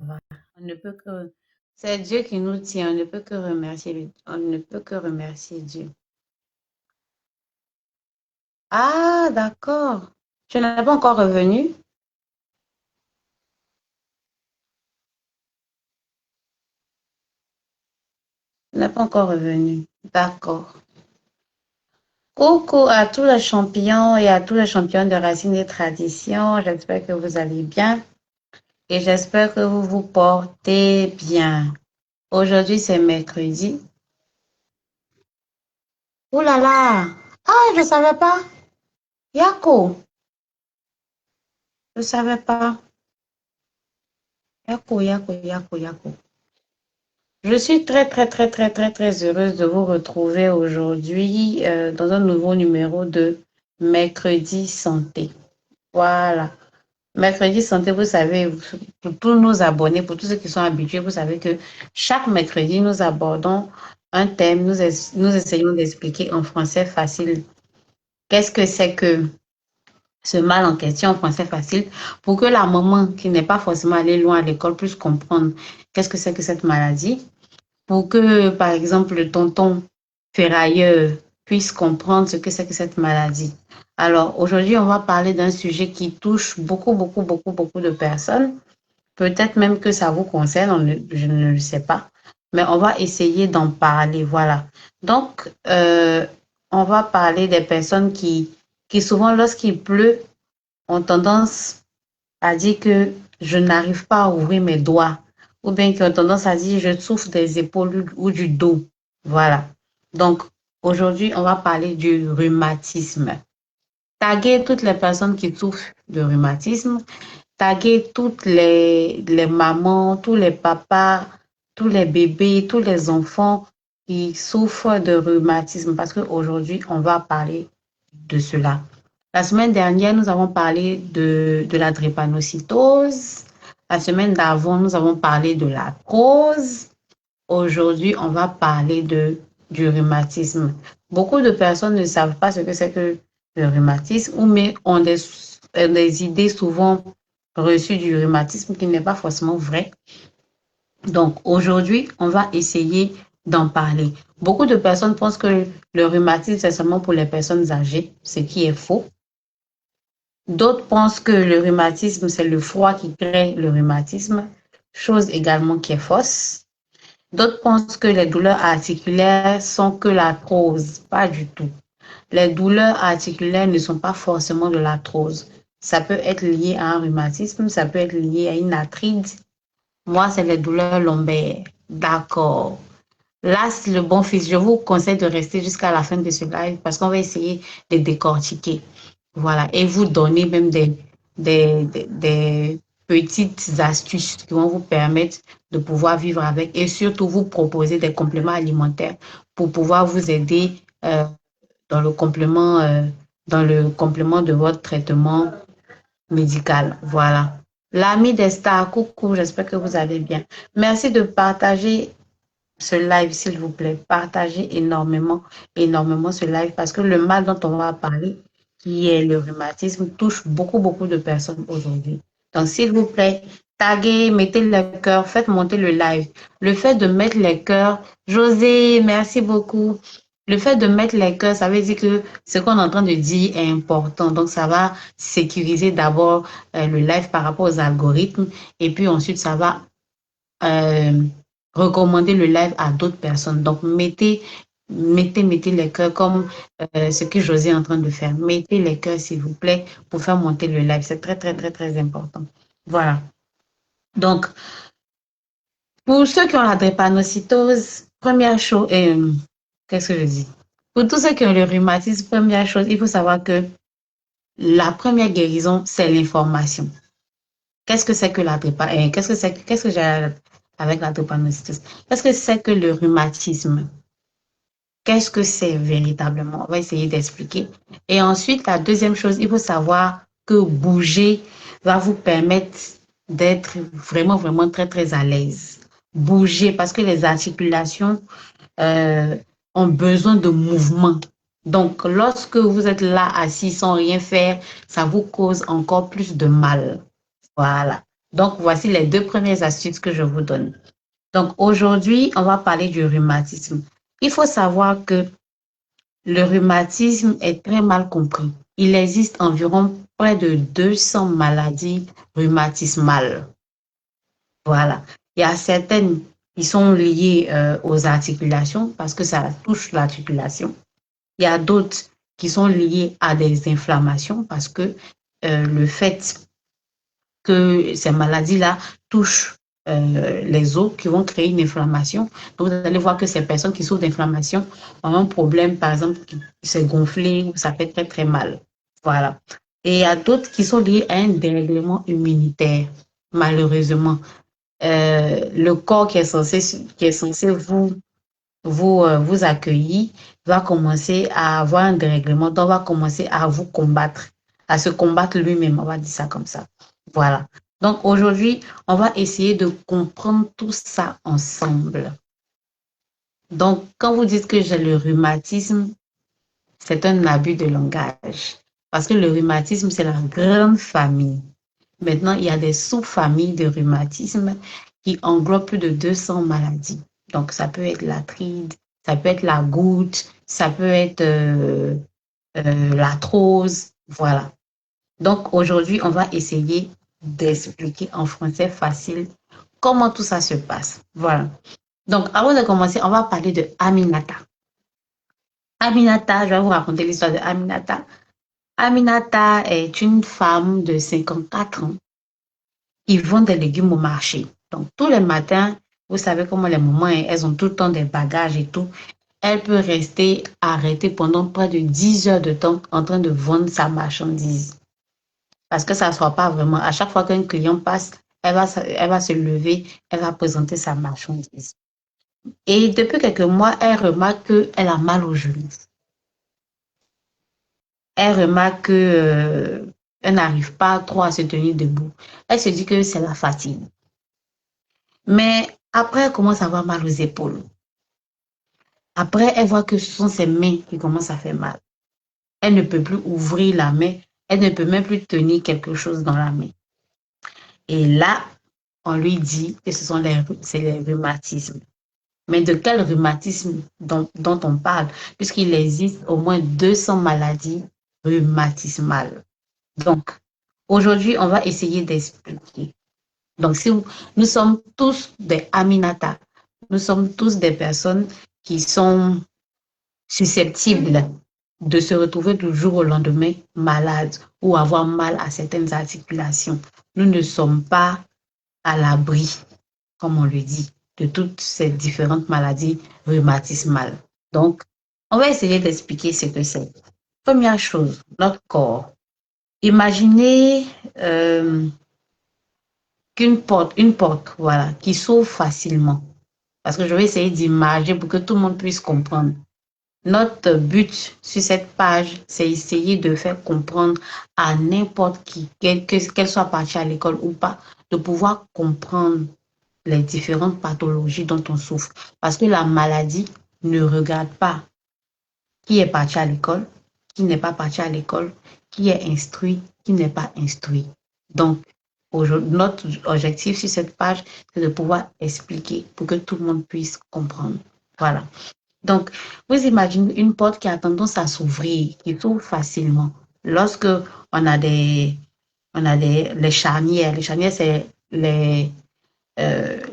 va. On ne peut que... C'est Dieu qui nous tient, on ne peut que remercier, on ne peut que remercier Dieu. Ah, d'accord. Tu n'es pas encore revenu? Tu n'es pas encore revenu. D'accord. Coucou à tous les champions et à tous les champions de Racines et Traditions. J'espère que vous allez bien et j'espère que vous vous portez bien. Aujourd'hui, c'est mercredi. Ouh là là! Ah, je ne savais pas. Yako, je ne savais pas. Yako, Yako, Yako, Yako. Je suis très heureuse de vous retrouver aujourd'hui dans un nouveau numéro de Mercredi Santé. Voilà. Mercredi Santé, vous savez, pour tous nos abonnés, pour tous ceux qui sont habitués, vous savez que chaque mercredi, nous abordons un thème, nous essayons d'expliquer en français facile qu'est-ce que c'est que ce mal en question en français facile pour que la maman qui n'est pas forcément allée loin à l'école puisse comprendre qu'est-ce que c'est que cette maladie pour que, par exemple, le tonton ferrailleur puisse comprendre ce que c'est que cette maladie. Alors, aujourd'hui, on va parler d'un sujet qui touche beaucoup de personnes. Peut-être même que ça vous concerne, je ne le sais pas. Mais on va essayer d'en parler, voilà. Donc, on va parler des personnes qui souvent, lorsqu'il pleut, ont tendance à dire que je n'arrive pas à ouvrir mes doigts ou bien qui ont tendance à dire je souffre des épaules ou du dos. Voilà. Donc, aujourd'hui, on va parler du rhumatisme. Taguer toutes les personnes qui souffrent de rhumatisme, taguer toutes les mamans, tous les papas, tous les bébés, tous les enfants qui souffrent de rhumatisme parce qu'aujourd'hui, on va parler de cela. La semaine dernière, nous avons parlé de la drépanocytose. La semaine d'avant, nous avons parlé de la cause. Aujourd'hui, on va parler du rhumatisme. Beaucoup de personnes ne savent pas ce que c'est que le rhumatisme ou mais ont des idées souvent reçues du rhumatisme qui n'est pas forcément vrai. Donc, aujourd'hui, on va essayer d'en parler. Beaucoup de personnes pensent que le rhumatisme, c'est seulement pour les personnes âgées, ce qui est faux. D'autres pensent que le rhumatisme, c'est le froid qui crée le rhumatisme, chose également qui est fausse. D'autres pensent que les douleurs articulaires sont que l'arthrose, pas du tout. Les douleurs articulaires ne sont pas forcément de l'arthrose. Ça peut être lié à un rhumatisme, ça peut être lié à une arthrite. Moi, c'est les douleurs lombaires. D'accord. Là, c'est le bon fils. Je vous conseille de rester jusqu'à la fin de ce live parce qu'on va essayer de décortiquer. Voilà. Et vous donner même des petites astuces qui vont vous permettre de pouvoir vivre avec et surtout vous proposer des compléments alimentaires pour pouvoir vous aider dans dans le complément de votre traitement médical. Voilà. L'ami des stars, coucou, j'espère que vous allez bien. Merci de partager ce live, s'il vous plaît. Partagez énormément ce live parce que le mal dont on va parler, qui est le rhumatisme, touche beaucoup de personnes aujourd'hui. Donc, s'il vous plaît, taguez, mettez les cœurs, faites monter le live. Le fait de mettre les cœurs, José, merci beaucoup. Le fait de mettre les cœurs, ça veut dire que ce qu'on est en train de dire est important. Donc, ça va sécuriser d'abord le live par rapport aux algorithmes et puis ensuite, ça va euh, recommander le live à d'autres personnes. Donc, mettez les cœurs comme ce que José est en train de faire. Mettez les cœurs, s'il vous plaît, pour faire monter le live. C'est très important. Voilà. Donc, pour ceux qui ont la drépanocytose, première chose, qu'est-ce que je dis? Pour tous ceux qui ont le rhumatisme, première chose, il faut savoir que la première guérison, c'est l'information. Qu'est-ce que c'est que la drépanocytose? Qu'est-ce que j'ai avec la drépanocytose? Qu'est-ce que c'est que le rhumatisme? Qu'est-ce que c'est véritablement? On va essayer d'expliquer. Et ensuite, la deuxième chose, il faut savoir que bouger va vous permettre d'être vraiment très à l'aise. Bouger parce que les articulations euh, ont besoin de mouvement. Donc, lorsque vous êtes là assis sans rien faire, ça vous cause encore plus de mal. Voilà. Donc, voici les 2 premières astuces que je vous donne. Donc, aujourd'hui, on va parler du rhumatisme. Il faut savoir que le rhumatisme est très mal compris. Il existe environ près de 200 maladies rhumatismales. Voilà. Il y a certaines qui sont liées aux articulations parce que ça touche l'articulation. Il y a d'autres qui sont liées à des inflammations parce que le fait que ces maladies-là touchent les os qui vont créer une inflammation. Donc, vous allez voir que ces personnes qui souffrent d'inflammation ont un problème, par exemple, qui s'est gonflé ou ça fait très, très mal. Voilà. Et il y a d'autres qui sont liées à un dérèglement immunitaire, malheureusement. Le corps qui est censé vous accueillir va commencer à avoir un dérèglement, donc va commencer à vous combattre, à se combattre lui-même, on va dire ça comme ça. Voilà. Donc aujourd'hui, on va essayer de comprendre tout ça ensemble. Donc, quand vous dites que j'ai le rhumatisme, c'est un abus de langage. Parce que le rhumatisme, c'est la grande famille. Maintenant, il y a des sous-familles de rhumatisme qui englobent plus de 200 maladies. Donc, ça peut être l'arthrite, ça peut être la goutte, ça peut être l'arthrose, voilà. Donc, aujourd'hui, on va essayer d'expliquer en français facile comment tout ça se passe. Voilà. Donc, avant de commencer, on va parler de Aminata. Aminata, je vais vous raconter l'histoire de Aminata. Aminata est une femme de 54 ans qui vend des légumes au marché. Donc, tous les matins, vous savez comment les mamans, elles ont tout le temps des bagages et tout. Elle peut rester arrêtée pendant près de 10 heures de temps en train de vendre sa marchandise. Parce que ça ne soit pas vraiment, à chaque fois qu'un client passe, elle va se lever, elle va présenter sa marchandise. Et depuis quelques mois, elle remarque qu'elle a mal au genou. Elle remarque qu'elle n'arrive pas trop à se tenir debout. Elle se dit que c'est la fatigue. Mais après, elle commence à avoir mal aux épaules. Après, elle voit que ce sont ses mains qui commencent à faire mal. Elle ne peut plus ouvrir la main. Elle ne peut même plus tenir quelque chose dans la main. Et là, on lui dit que c'est les rhumatismes. Mais de quel rhumatisme dont on parle? Puisqu'il existe au moins 200 maladies rhumatismales. Donc, aujourd'hui, on va essayer d'expliquer. Donc, si nous sommes tous des Aminata, nous sommes tous des personnes qui sont susceptibles de se retrouver du jour au lendemain malades ou avoir mal à certaines articulations. Nous ne sommes pas à l'abri, comme on le dit, de toutes ces différentes maladies rhumatismales. Donc, on va essayer d'expliquer ce que c'est. Première chose, notre corps. Imaginez une porte, voilà, qui s'ouvre facilement. Parce que je vais essayer d'imager pour que tout le monde puisse comprendre. Notre but sur cette page, c'est essayer de faire comprendre à n'importe qui, qu'elle soit partie à l'école ou pas, de pouvoir comprendre les différentes pathologies dont on souffre. Parce que la maladie ne regarde pas qui est parti à l'école, qui n'est pas parti à l'école, qui est instruit, qui n'est pas instruit. Donc, notre objectif sur cette page, c'est de pouvoir expliquer pour que tout le monde puisse comprendre. Voilà. Donc, vous imaginez une porte qui a tendance à s'ouvrir, qui s'ouvre facilement. Lorsque les charnières. Les charnières, c'est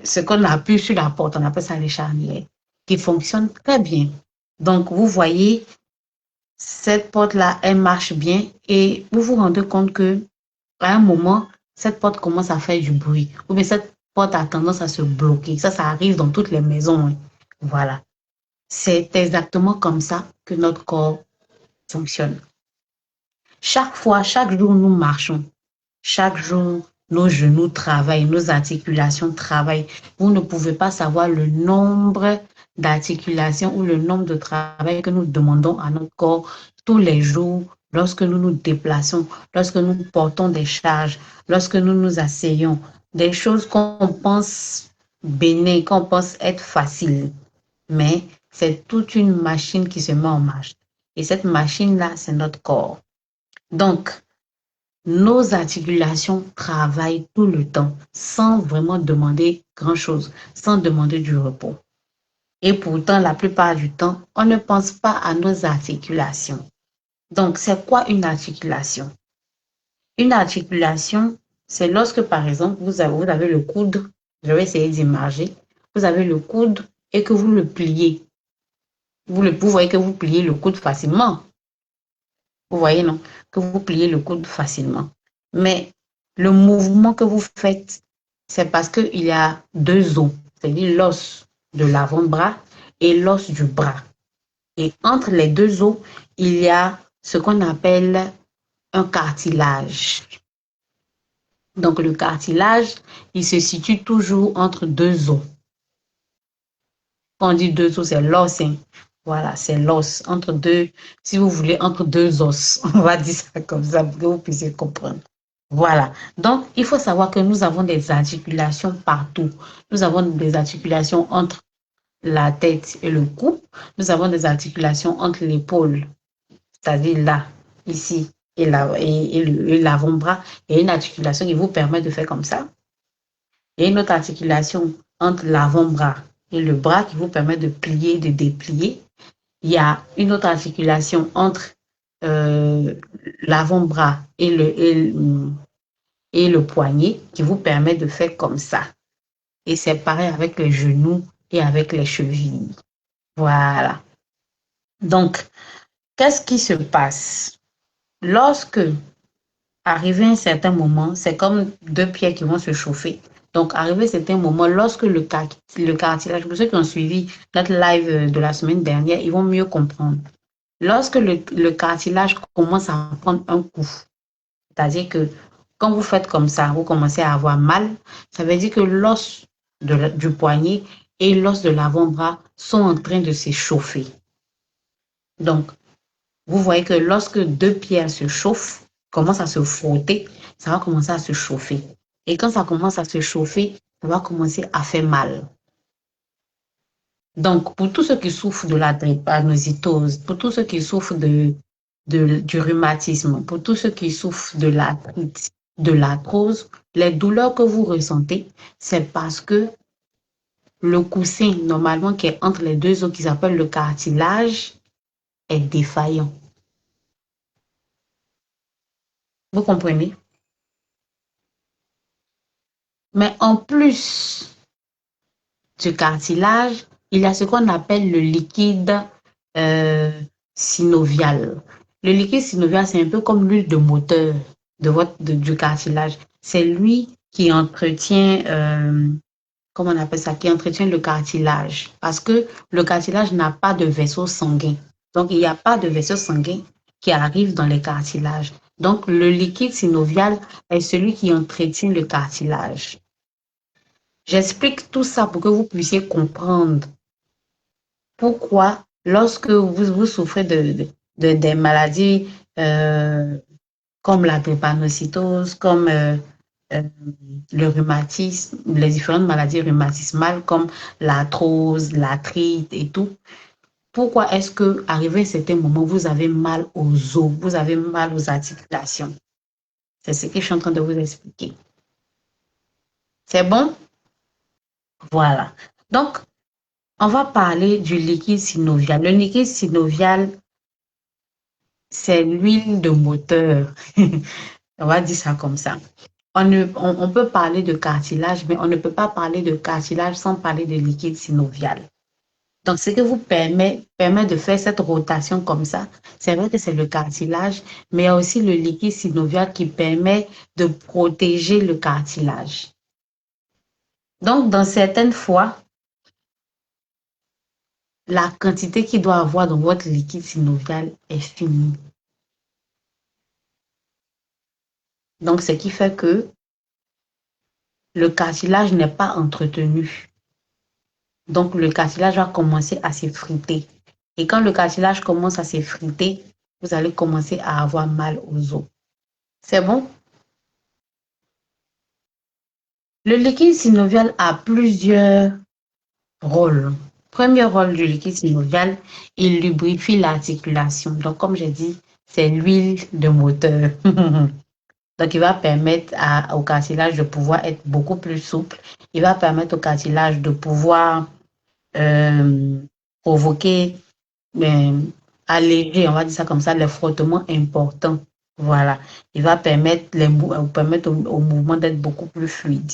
ce qu'on appuie sur la porte, on appelle ça les charnières, qui fonctionnent très bien. Donc, vous voyez, cette porte-là, elle marche bien et vous vous rendez compte que à un moment, cette porte commence à faire du bruit. Ou bien cette porte a tendance à se bloquer. Ça arrive dans toutes les maisons. Hein. Voilà. C'est exactement comme ça que notre corps fonctionne. Chaque fois, chaque jour, nous marchons. Chaque jour, nos genoux travaillent, nos articulations travaillent. Vous ne pouvez pas savoir le nombre d'articulations ou le nombre de travail que nous demandons à notre corps tous les jours lorsque nous nous déplaçons, lorsque nous portons des charges, lorsque nous nous asseyons. Des choses qu'on pense bénines, qu'on pense être faciles. Mais c'est toute une machine qui se met en marche. Et cette machine-là, c'est notre corps. Donc, nos articulations travaillent tout le temps sans vraiment demander grand-chose, sans demander du repos. Et pourtant, la plupart du temps, on ne pense pas à nos articulations. Donc, c'est quoi une articulation? Une articulation, c'est lorsque, par exemple, vous avez le coude, je vais essayer d'imager, vous avez le coude et que vous le pliez. Vous voyez que vous pliez le coude facilement. Vous voyez, non? Que vous pliez le coude facilement. Mais le mouvement que vous faites, c'est parce qu'il y a deux os, c'est-à-dire l'os de l'avant-bras et l'os du bras. Et entre les deux os, il y a ce qu'on appelle un cartilage. Donc, le cartilage, il se situe toujours entre deux os. Quand on dit deux os, c'est l'os. Hein. Voilà, c'est l'os. Entre deux, si vous voulez, entre deux os. On va dire ça comme ça pour que vous puissiez comprendre. Voilà. Donc, il faut savoir que nous avons des articulations partout. Nous avons des articulations entre la tête et le cou. Nous avons des articulations entre l'épaule, c'est-à-dire là, ici, et l'avant-bras. Il y a une articulation qui vous permet de faire comme ça. Il y a une autre articulation entre l'avant-bras et le bras qui vous permet de plier, de déplier. Il y a une autre articulation entre l'avant-bras et le poignet qui vous permet de faire comme ça. Et c'est pareil avec les genoux et avec les chevilles. Voilà. Donc, qu'est-ce qui se passe? Lorsque, arrivé à un certain moment, c'est comme deux pierres qui vont se chauffer. Donc, arrivé à un certain moment, lorsque le cartilage, pour ceux qui ont suivi notre live de la semaine dernière, ils vont mieux comprendre. Lorsque le cartilage commence à prendre un coup, c'est-à-dire que quand vous faites comme ça, vous commencez à avoir mal, ça veut dire que l'os du poignet et l'os de l'avant-bras sont en train de s'échauffer. Donc, vous voyez que lorsque deux pierres se chauffent, commencent à se frotter, ça va commencer à se chauffer. Et quand ça commence à se chauffer, ça va commencer à faire mal. Donc, pour tous ceux qui souffrent de la drépanocytose, pour tous ceux qui souffrent du rhumatisme, pour tous ceux qui souffrent de l'arthrite, de l'arthrose, les douleurs que vous ressentez, c'est parce que le coussin, normalement, qui est entre les deux os, qui s'appelle le cartilage, est défaillant. Vous comprenez? Mais en plus du cartilage, il y a ce qu'on appelle le liquide euh, synovial. Le liquide synovial, c'est un peu comme l'huile de moteur du cartilage. C'est lui qui entretient, comment on appelle ça, qui entretient le cartilage. Parce que le cartilage n'a pas de vaisseau sanguin. Donc, il n'y a pas de vaisseau sanguin qui arrive dans les cartilages. Donc, le liquide synovial est celui qui entretient le cartilage. J'explique tout ça pour que vous puissiez comprendre pourquoi, lorsque vous souffrez des maladies comme la drépanocytose, comme le rhumatisme, les différentes maladies rhumatismales comme l'arthrose, l'arthrite et tout, pourquoi est-ce que, arrivé à un certain moment, vous avez mal aux os, vous avez mal aux articulations? C'est ce que je suis en train de vous expliquer. C'est bon? Voilà. Donc, on va parler du liquide synovial. Le liquide synovial, c'est l'huile de moteur. On va dire ça comme ça. On peut parler de cartilage, mais on ne peut pas parler de cartilage sans parler de liquide synovial. Donc, ce que vous permet de faire cette rotation comme ça, c'est vrai que c'est le cartilage, mais il y a aussi le liquide synovial qui permet de protéger le cartilage. Donc, dans certaines fois, la quantité qu'il doit avoir dans votre liquide synovial est finie. Donc, ce qui fait que le cartilage n'est pas entretenu. Donc, le cartilage va commencer à s'effriter. Et quand le cartilage commence à s'effriter, vous allez commencer à avoir mal aux os. C'est bon? Le liquide synovial a plusieurs rôles. Premier rôle du liquide synovial, il lubrifie l'articulation. Donc, comme j'ai dit, c'est l'huile de moteur. Donc, il va permettre au cartilage de pouvoir être beaucoup plus souple. Il va permettre au cartilage de pouvoir euh, provoquer, euh, alléger, on va dire ça comme ça, les frottements importants. Voilà. Il va permettre, permettre au mouvement d'être beaucoup plus fluide.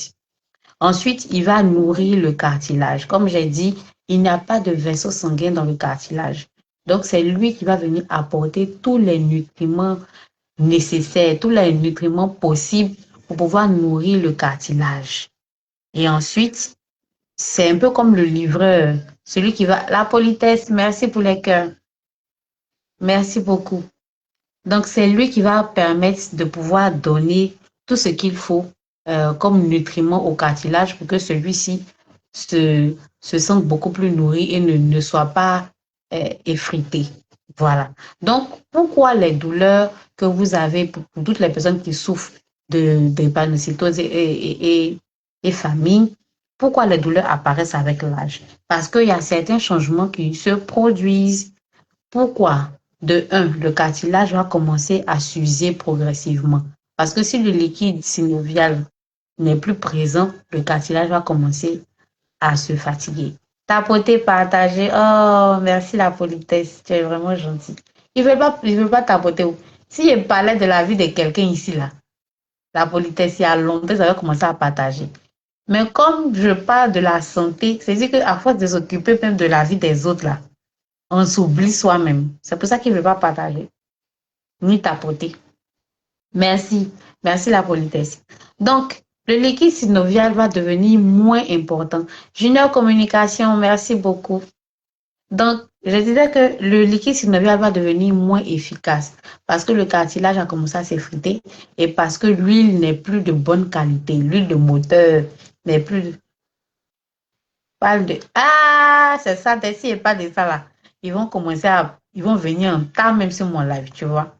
Ensuite, il va nourrir le cartilage. Comme j'ai dit, il n'y a pas de vaisseau sanguin dans le cartilage. Donc, c'est lui qui va venir apporter tous les nutriments nécessaires, tous les nutriments possibles pour pouvoir nourrir le cartilage. Et ensuite, c'est un peu comme le livreur, celui qui va... La politesse, merci pour les cœurs. Merci beaucoup. Donc, c'est lui qui va permettre de pouvoir donner tout ce qu'il faut comme nutriments au cartilage pour que celui-ci se sente beaucoup plus nourri et ne soit pas effrité. Voilà. Donc, pourquoi les douleurs que vous avez pour toutes les personnes qui souffrent de drépanocytose et famine, pourquoi les douleurs apparaissent avec l'âge? Parce qu'il y a certains changements qui se produisent. Pourquoi? De un, le cartilage va commencer à s'user progressivement. Parce que si le liquide synovial n'est plus présent, le cartilage va commencer à se fatiguer. Tapoter, partager. Oh, merci la politesse. Tu es vraiment gentil. Il veut pas tapoter. Si je parlais de la vie de quelqu'un ici, là, la politesse, il y a longtemps, ça va commencer à partager. Mais comme je parle de la santé, c'est-à-dire qu'à force de s'occuper même de la vie des autres, là, on s'oublie soi-même. C'est pour ça qu'il ne veut pas partager, ni tapoter. Merci. Merci la politesse. Donc, le liquide synovial va devenir moins important. Junior Communication, merci beaucoup. Donc, je disais que le liquide synovial va devenir moins efficace parce que le cartilage a commencé à s'effriter et parce que l'huile n'est plus de bonne qualité. L'huile de moteur n'est plus de... Parle de... Ah, c'est ça, si et pas de ça là. Ils vont commencer à... Ils vont venir en tas même sur mon live, tu vois.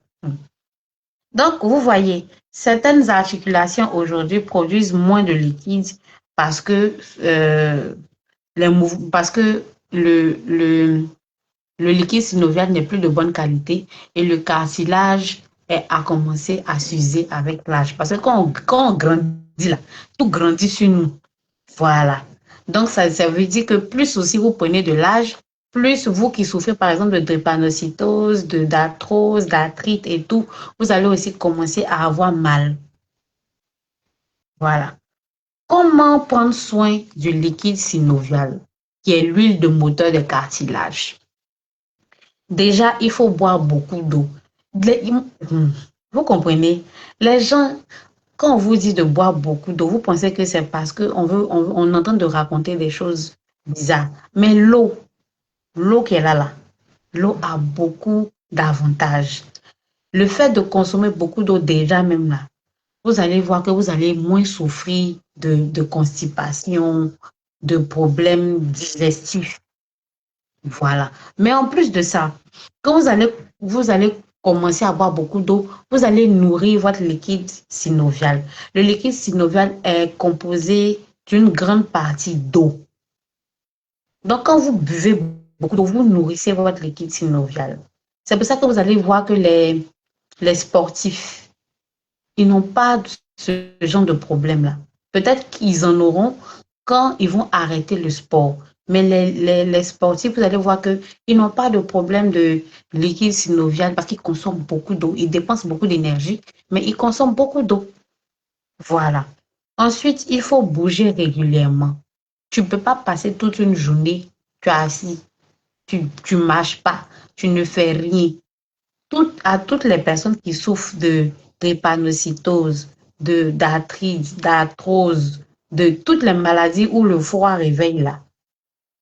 Donc, vous voyez, certaines articulations aujourd'hui produisent moins de liquide parce que, parce que le liquide synovial n'est plus de bonne qualité et le cartilage a commencé à s'user avec l'âge. Parce que quand on grandit là, tout grandit sur nous. Voilà. Donc, ça veut dire que plus aussi vous prenez de l'âge, plus vous qui souffrez par exemple de drépanocytose, d'arthrose, d'arthrite et tout, vous allez aussi commencer à avoir mal. Voilà. Comment prendre soin du liquide synovial, qui est l'huile de moteur des cartilages? Déjà, il faut boire beaucoup d'eau. Vous comprenez? Les gens, quand on vous dit de boire beaucoup d'eau, vous pensez que c'est parce qu'on est en train de raconter des choses bizarres. Mais l'eau qui est là, l'eau a beaucoup d'avantages. Le fait de consommer beaucoup d'eau déjà même là, vous allez voir que vous allez moins souffrir de constipation, de problèmes digestifs. Voilà. Mais en plus de ça, quand vous allez commencer à boire beaucoup d'eau, vous allez nourrir votre liquide synovial. Le liquide synovial est composé d'une grande partie d'eau. Donc, quand vous buvez beaucoup d'eau, vous nourrissez votre liquide synovial. C'est pour ça que vous allez voir que les sportifs, ils n'ont pas ce genre de problème-là. Peut-être qu'ils en auront quand ils vont arrêter le sport. Mais les sportifs, vous allez voir qu'ils n'ont pas de problème de liquide synovial parce qu'ils consomment beaucoup d'eau. Ils dépensent beaucoup d'énergie, mais ils consomment beaucoup d'eau. Voilà. Ensuite, il faut bouger régulièrement. Tu ne peux pas passer toute une journée, tu es assis, tu ne marches pas, tu ne fais rien. À toutes les personnes qui souffrent de drépanocytose, d'arthrite, d'arthrose, de toutes les maladies où le froid réveille là,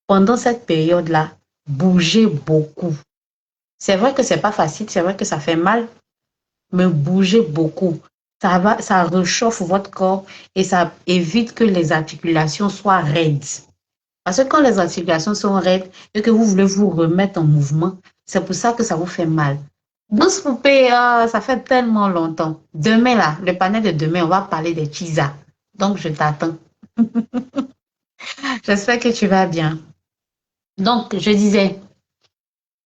pendant cette période-là, bougez beaucoup. C'est vrai que c'est pas facile, c'est vrai que ça fait mal, mais bougez beaucoup. Ça réchauffe votre corps et ça évite que les articulations soient raides. Parce que quand les articulations sont raides et que vous voulez vous remettre en mouvement, c'est pour ça que ça vous fait mal. Douce poupée, ça fait tellement longtemps. Demain, là, le panel de demain, on va parler des cheesas. Donc, je t'attends. J'espère que tu vas bien. Donc, je disais,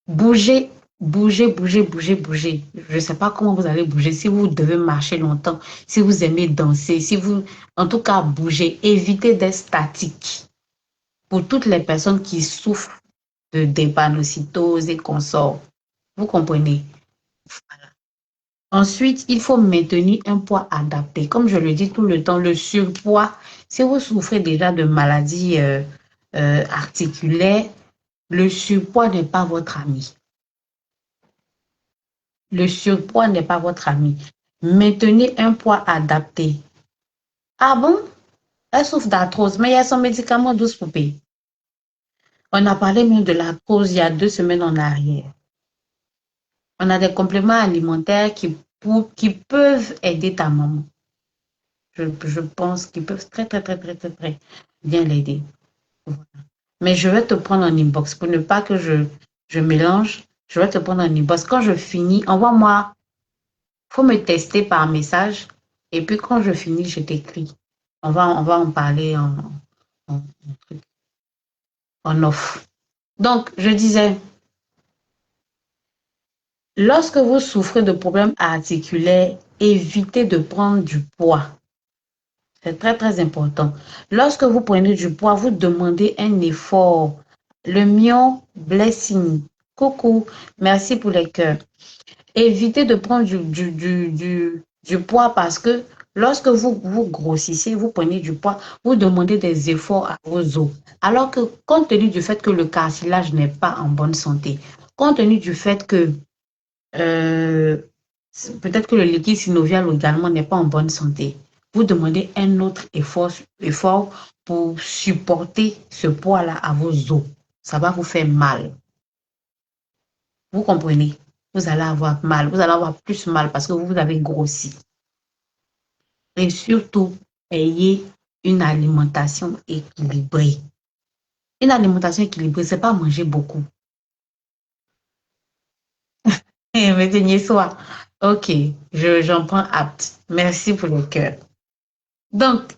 bouger Bougez, bougez, bougez, bougez. Je ne sais pas comment vous allez bouger. Si vous devez marcher longtemps, si vous aimez danser, si vous... En tout cas, bougez. Évitez d'être statique. Pour toutes les personnes qui souffrent de drépanocytose et consorts. Vous comprenez? Ensuite, il faut maintenir un poids adapté. Comme je le dis tout le temps, le surpoids, si vous souffrez déjà de maladies articulaires, le surpoids n'est pas votre ami. Le surpoids n'est pas votre ami. Maintenez un poids adapté. Ah bon? Elle souffre d'arthrose, mais il y a son médicament 12 poupées. On a parlé même de l'arthrose il y a 2 semaines en arrière. On a des compléments alimentaires qui peuvent aider ta maman. Je pense qu'ils peuvent très, très, très, très, très, très bien l'aider. Voilà. Mais je vais te prendre en inbox pour ne pas que je mélange. Je vais te prendre en inbox. Quand je finis, envoie-moi. Il faut me tester par message. Et puis quand je finis, je t'écris. On va en parler en off. Donc, je disais, lorsque vous souffrez de problèmes articulaires, évitez de prendre du poids. C'est très, très important. Lorsque vous prenez du poids, vous demandez un effort. Le mien, blessing. Coucou, merci pour les cœurs. Évitez de prendre du poids parce que lorsque vous grossissez, vous prenez du poids, vous demandez des efforts à vos os. Alors que compte tenu du fait que le cartilage n'est pas en bonne santé, compte tenu du fait que euh, peut-être que le liquide synovial également n'est pas en bonne santé, vous demandez un autre effort pour supporter ce poids-là à vos os. Ça va vous faire mal. Vous comprenez? Vous allez avoir mal. Vous allez avoir plus mal parce que vous avez grossi. Et surtout, ayez une alimentation équilibrée. Une alimentation équilibrée, ce n'est pas manger beaucoup. Mais tenez soi. Ok, j'en prends acte. Merci pour le cœur. Donc,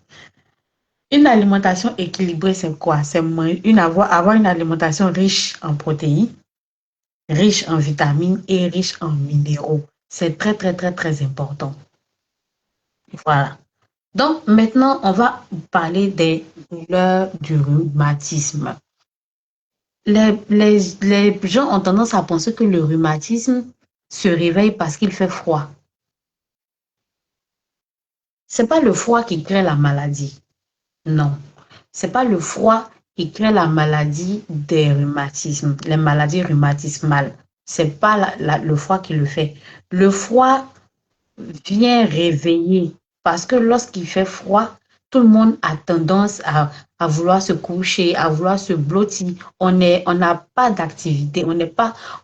une alimentation équilibrée, c'est quoi? C'est avoir une alimentation riche en protéines, riche en vitamines et riche en minéraux. C'est très, très, très, très important. Voilà. Donc, maintenant, on va parler des douleurs du rhumatisme. Les gens ont tendance à penser que le rhumatisme se réveille parce qu'il fait froid. C'est pas le froid qui crée la maladie. Non. C'est pas le froid qui crée la maladie des rhumatismes, les maladies rhumatismales. C'est pas le froid qui le fait. Le froid vient réveiller parce que lorsqu'il fait froid, tout le monde a tendance à vouloir se coucher, à vouloir se blottir. On n'a pas d'activité,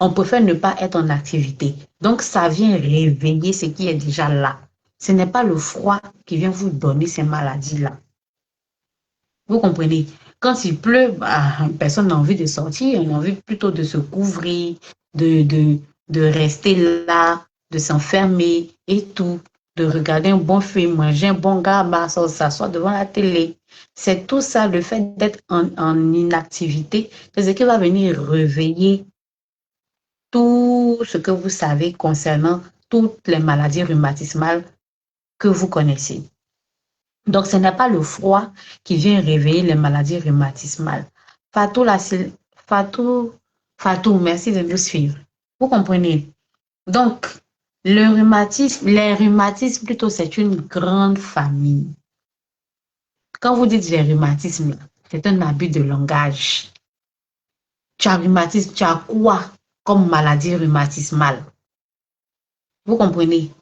on préfère ne pas être en activité. Donc, ça vient réveiller ce qui est déjà là. Ce n'est pas le froid qui vient vous donner ces maladies-là. Vous comprenez? Quand il pleut, personne n'a envie de sortir, on a envie plutôt de se couvrir, de, de, de rester là, de s'enfermer et tout, de regarder un bon film, manger un bon gars, s'asseoir devant la télé. C'est tout ça, le fait d'être en inactivité, c'est ce qui va venir réveiller tout ce que vous savez concernant toutes les maladies rhumatismales que vous connaissez. Donc, ce n'est pas le froid qui vient réveiller les maladies rhumatismales. Fatou, Fatou, merci de nous suivre. Vous comprenez? Donc, les rhumatismes plutôt, c'est une grande famille. Quand vous dites les rhumatismes, c'est un abus de langage. Tu as rhumatisme, tu as quoi comme maladie rhumatismale? Vous comprenez?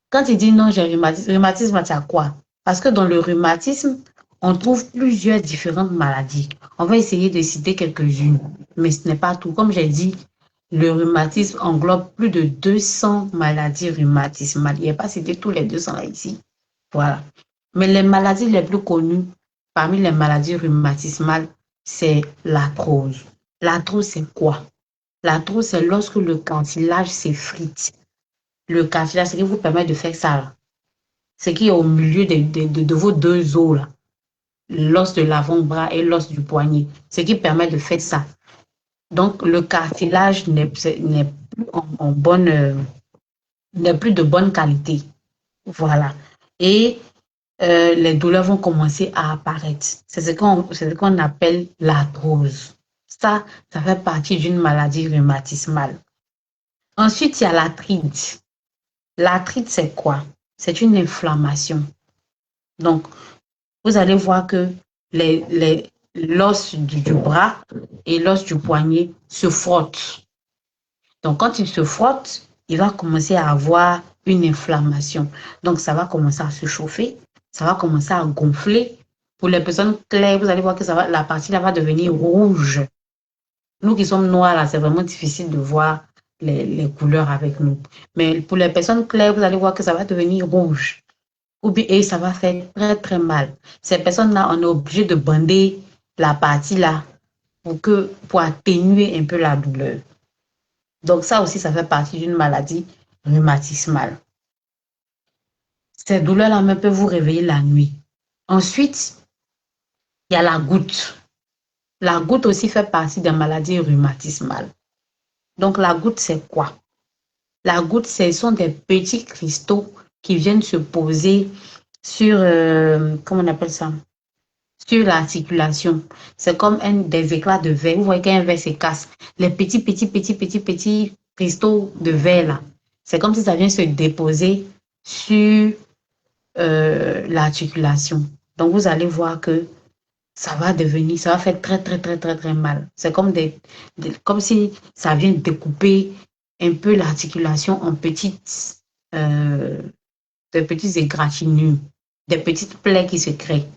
Quand il dit non, j'ai rhumatisme, tu as quoi? Parce que dans le rhumatisme, on trouve plusieurs différentes maladies. On va essayer de citer quelques-unes, mais ce n'est pas tout. Comme j'ai dit, le rhumatisme englobe plus de 200 maladies rhumatismales. Il n'y a pas cité tous les 200 là ici. Voilà. Mais les maladies les plus connues parmi les maladies rhumatismales, c'est l'arthrose. L'arthrose, c'est quoi? L'arthrose, c'est lorsque le cartilage s'effrite. Le cartilage, ce qui vous permet de faire ça, là. Ce qui est au milieu de vos deux os, là. L'os de l'avant-bras et l'os du poignet. Ce qui permet de faire ça. Donc, le cartilage n'est plus n'est plus de bonne qualité. Voilà. Et les douleurs vont commencer à apparaître. C'est ce qu'on appelle l'arthrose. Ça fait partie d'une maladie rhumatismale. Ensuite, il y a l'arthrite. L'arthrite, c'est quoi? C'est une inflammation. Donc, vous allez voir que l'os du bras et l'os du poignet se frottent. Donc, quand il se frotte, il va commencer à avoir une inflammation. Donc, ça va commencer à se chauffer, ça va commencer à gonfler. Pour les personnes claires, vous allez voir que la partie là va devenir rouge. Nous qui sommes noirs, là, c'est vraiment difficile de voir les couleurs avec nous. Mais pour les personnes claires, vous allez voir que ça va devenir rouge. Et ça va faire très, très mal. Ces personnes-là, on est obligé de bander la partie là pour atténuer un peu la douleur. Donc ça aussi, ça fait partie d'une maladie rhumatismale. Ces douleurs-là même peuvent vous réveiller la nuit. Ensuite, il y a la goutte. La goutte aussi fait partie des maladies rhumatismales. Donc la goutte, c'est quoi? La goutte, ce sont des petits cristaux qui viennent se poser sur, comment on appelle ça? Sur l'articulation. C'est comme des éclats de verre. Vous voyez qu'un verre se casse. Les petits cristaux de verre là. C'est comme si ça vient se déposer sur l'articulation. Donc, vous allez voir que ça va faire très mal. C'est comme comme si ça vient découper un peu l'articulation en des petites égratignures, des petites plaies qui se créent.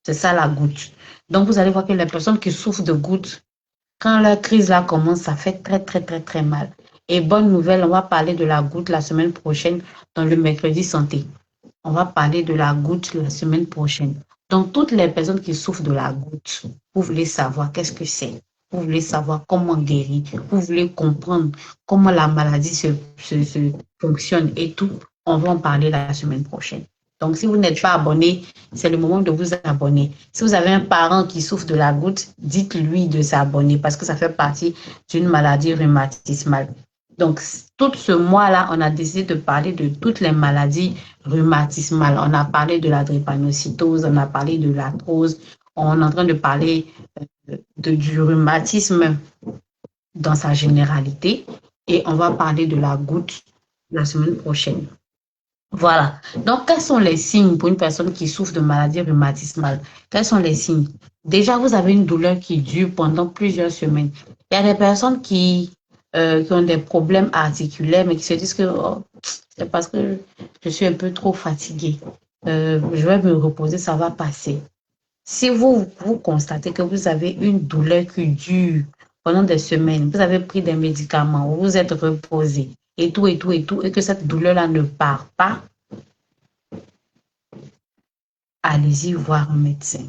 C'est ça la goutte. Donc, vous allez voir que les personnes qui souffrent de goutte, quand la crise là commence, ça fait très mal. Et bonne nouvelle, on va parler de la goutte la semaine prochaine dans le mercredi santé. On va parler de la goutte la semaine prochaine. Donc, toutes les personnes qui souffrent de la goutte, vous voulez savoir qu'est-ce que c'est. Vous voulez savoir comment guérir. Vous voulez comprendre comment la maladie se fonctionne et tout. On va en parler la semaine prochaine. Donc, si vous n'êtes pas abonné, c'est le moment de vous abonner. Si vous avez un parent qui souffre de la goutte, dites-lui de s'abonner parce que ça fait partie d'une maladie rhumatismale. Donc, tout ce mois-là, on a décidé de parler de toutes les maladies rhumatismales. On a parlé de la drépanocytose, on a parlé de l'arthrose, on est en train de parler du rhumatisme dans sa généralité et on va parler de la goutte la semaine prochaine. Voilà. Donc, quels sont les signes pour une personne qui souffre de maladie rhumatismale? Quels sont les signes? Déjà, vous avez une douleur qui dure pendant plusieurs semaines. Il y a des personnes qui ont des problèmes articulaires, mais qui se disent que oh, c'est parce que je suis un peu trop fatiguée. Je vais me reposer, ça va passer. Si vous constatez que vous avez une douleur qui dure pendant des semaines, vous avez pris des médicaments, vous vous êtes reposé, et tout, et que cette douleur-là ne part pas, allez-y voir un médecin.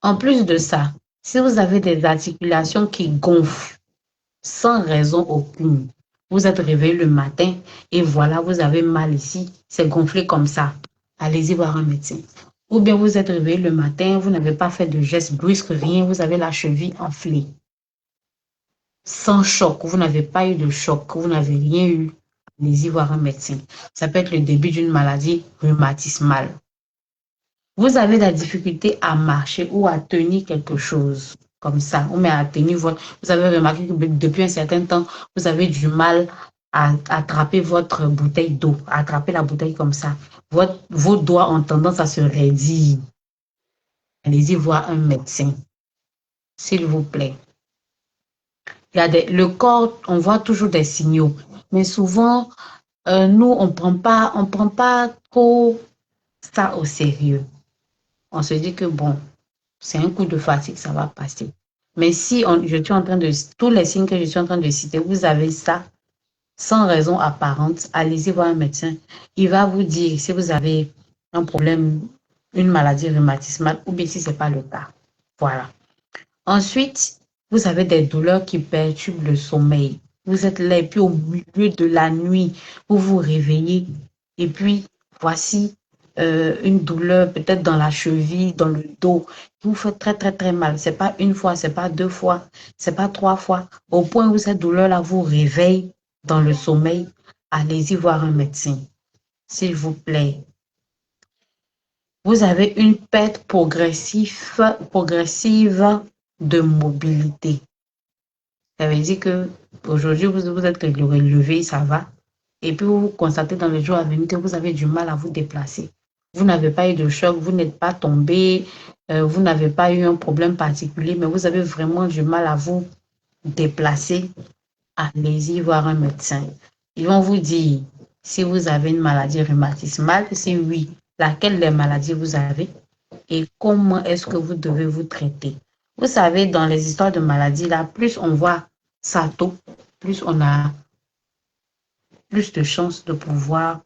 En plus de ça, si vous avez des articulations qui gonflent sans raison aucune, vous êtes réveillé le matin et voilà, vous avez mal ici, c'est gonflé comme ça, allez-y voir un médecin. Ou bien vous êtes réveillé le matin, vous n'avez pas fait de gestes brusques, rien, vous avez la cheville enflée. Sans choc, vous n'avez pas eu de choc, vous n'avez rien eu, allez-y voir un médecin. Ça peut être le début d'une maladie rhumatismale. Vous avez la difficulté à marcher ou à tenir quelque chose comme ça, ou à tenir vous avez remarqué que depuis un certain temps, vous avez du mal à attraper votre bouteille d'eau, à attraper la bouteille comme ça. Vos doigts ont tendance à se raidir. Allez-y voir un médecin, s'il vous plaît. Le corps, on voit toujours des signaux, mais souvent, nous, on prend pas trop ça au sérieux. On se dit que bon, c'est un coup de fatigue, ça va passer. Mais si tous les signes que je suis en train de citer, vous avez ça sans raison apparente, allez-y voir un médecin. Il va vous dire si vous avez un problème, une maladie rhumatismale ou bien si ce n'est pas le cas. Voilà. Ensuite, vous avez des douleurs qui perturbent le sommeil. Vous êtes là et puis au milieu de la nuit, vous vous réveillez et puis voici une douleur peut-être dans la cheville, dans le dos, qui vous fait très, très, très mal. C'est pas une fois, c'est pas deux fois, c'est pas trois fois. Au point où cette douleur-là vous réveille dans le sommeil, allez-y voir un médecin, s'il vous plaît. Vous avez une perte progressive de mobilité. Ça veut dire que aujourd'hui vous êtes relevé, ça va. Et puis vous constatez dans les jours à venir que vous avez du mal à vous déplacer. Vous n'avez pas eu de choc, vous n'êtes pas tombé, vous n'avez pas eu un problème particulier, mais vous avez vraiment du mal à vous déplacer. Allez-y voir un médecin. Ils vont vous dire si vous avez une maladie rhumatismale, si oui, laquelle des maladies vous avez et comment est-ce que vous devez vous traiter. Vous savez, dans les histoires de maladies, là, plus on voit ça tôt, plus on a plus de chances de pouvoir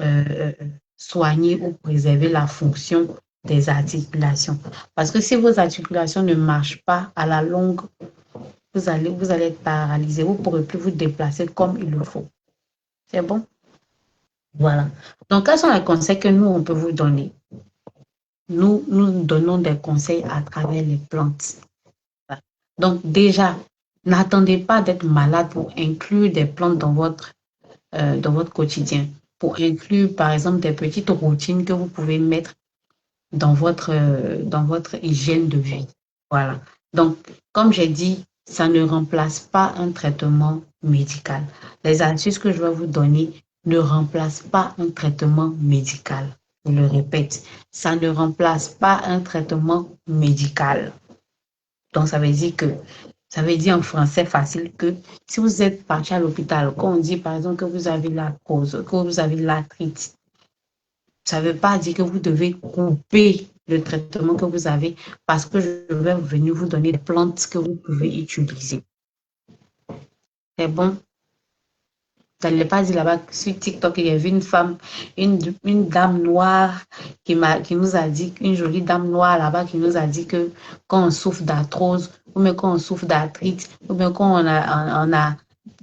euh, soigner ou préserver la fonction des articulations. Parce que si vos articulations ne marchent pas à la longue, vous allez être paralysé. Vous ne pourrez plus vous déplacer comme il le faut. C'est bon? Voilà. Donc, quels sont les conseils que nous, on peut vous donner? Nous donnons des conseils à travers les plantes. Donc, déjà, n'attendez pas d'être malade pour inclure des plantes dans votre quotidien. Pour inclure, par exemple, des petites routines que vous pouvez mettre dans votre hygiène de vie. Voilà. Donc, comme j'ai dit, ça ne remplace pas un traitement médical. Les astuces que je vais vous donner ne remplacent pas un traitement médical. Je le répète, ça ne remplace pas un traitement médical. Donc, ça veut dire en français facile que si vous êtes parti à l'hôpital, quand on dit par exemple que vous avez la cause, que vous avez l'arthrite, ça ne veut pas dire que vous devez couper le traitement que vous avez parce que je vais venir vous donner des plantes que vous pouvez utiliser. C'est bon? Ça ne l'est pas dit là-bas sur TikTok, il y avait une femme, une dame noire qui nous a dit, une jolie dame noire là-bas qui nous a dit que quand on souffre d'arthrose, ou bien quand on souffre d'arthrite, ou bien quand on a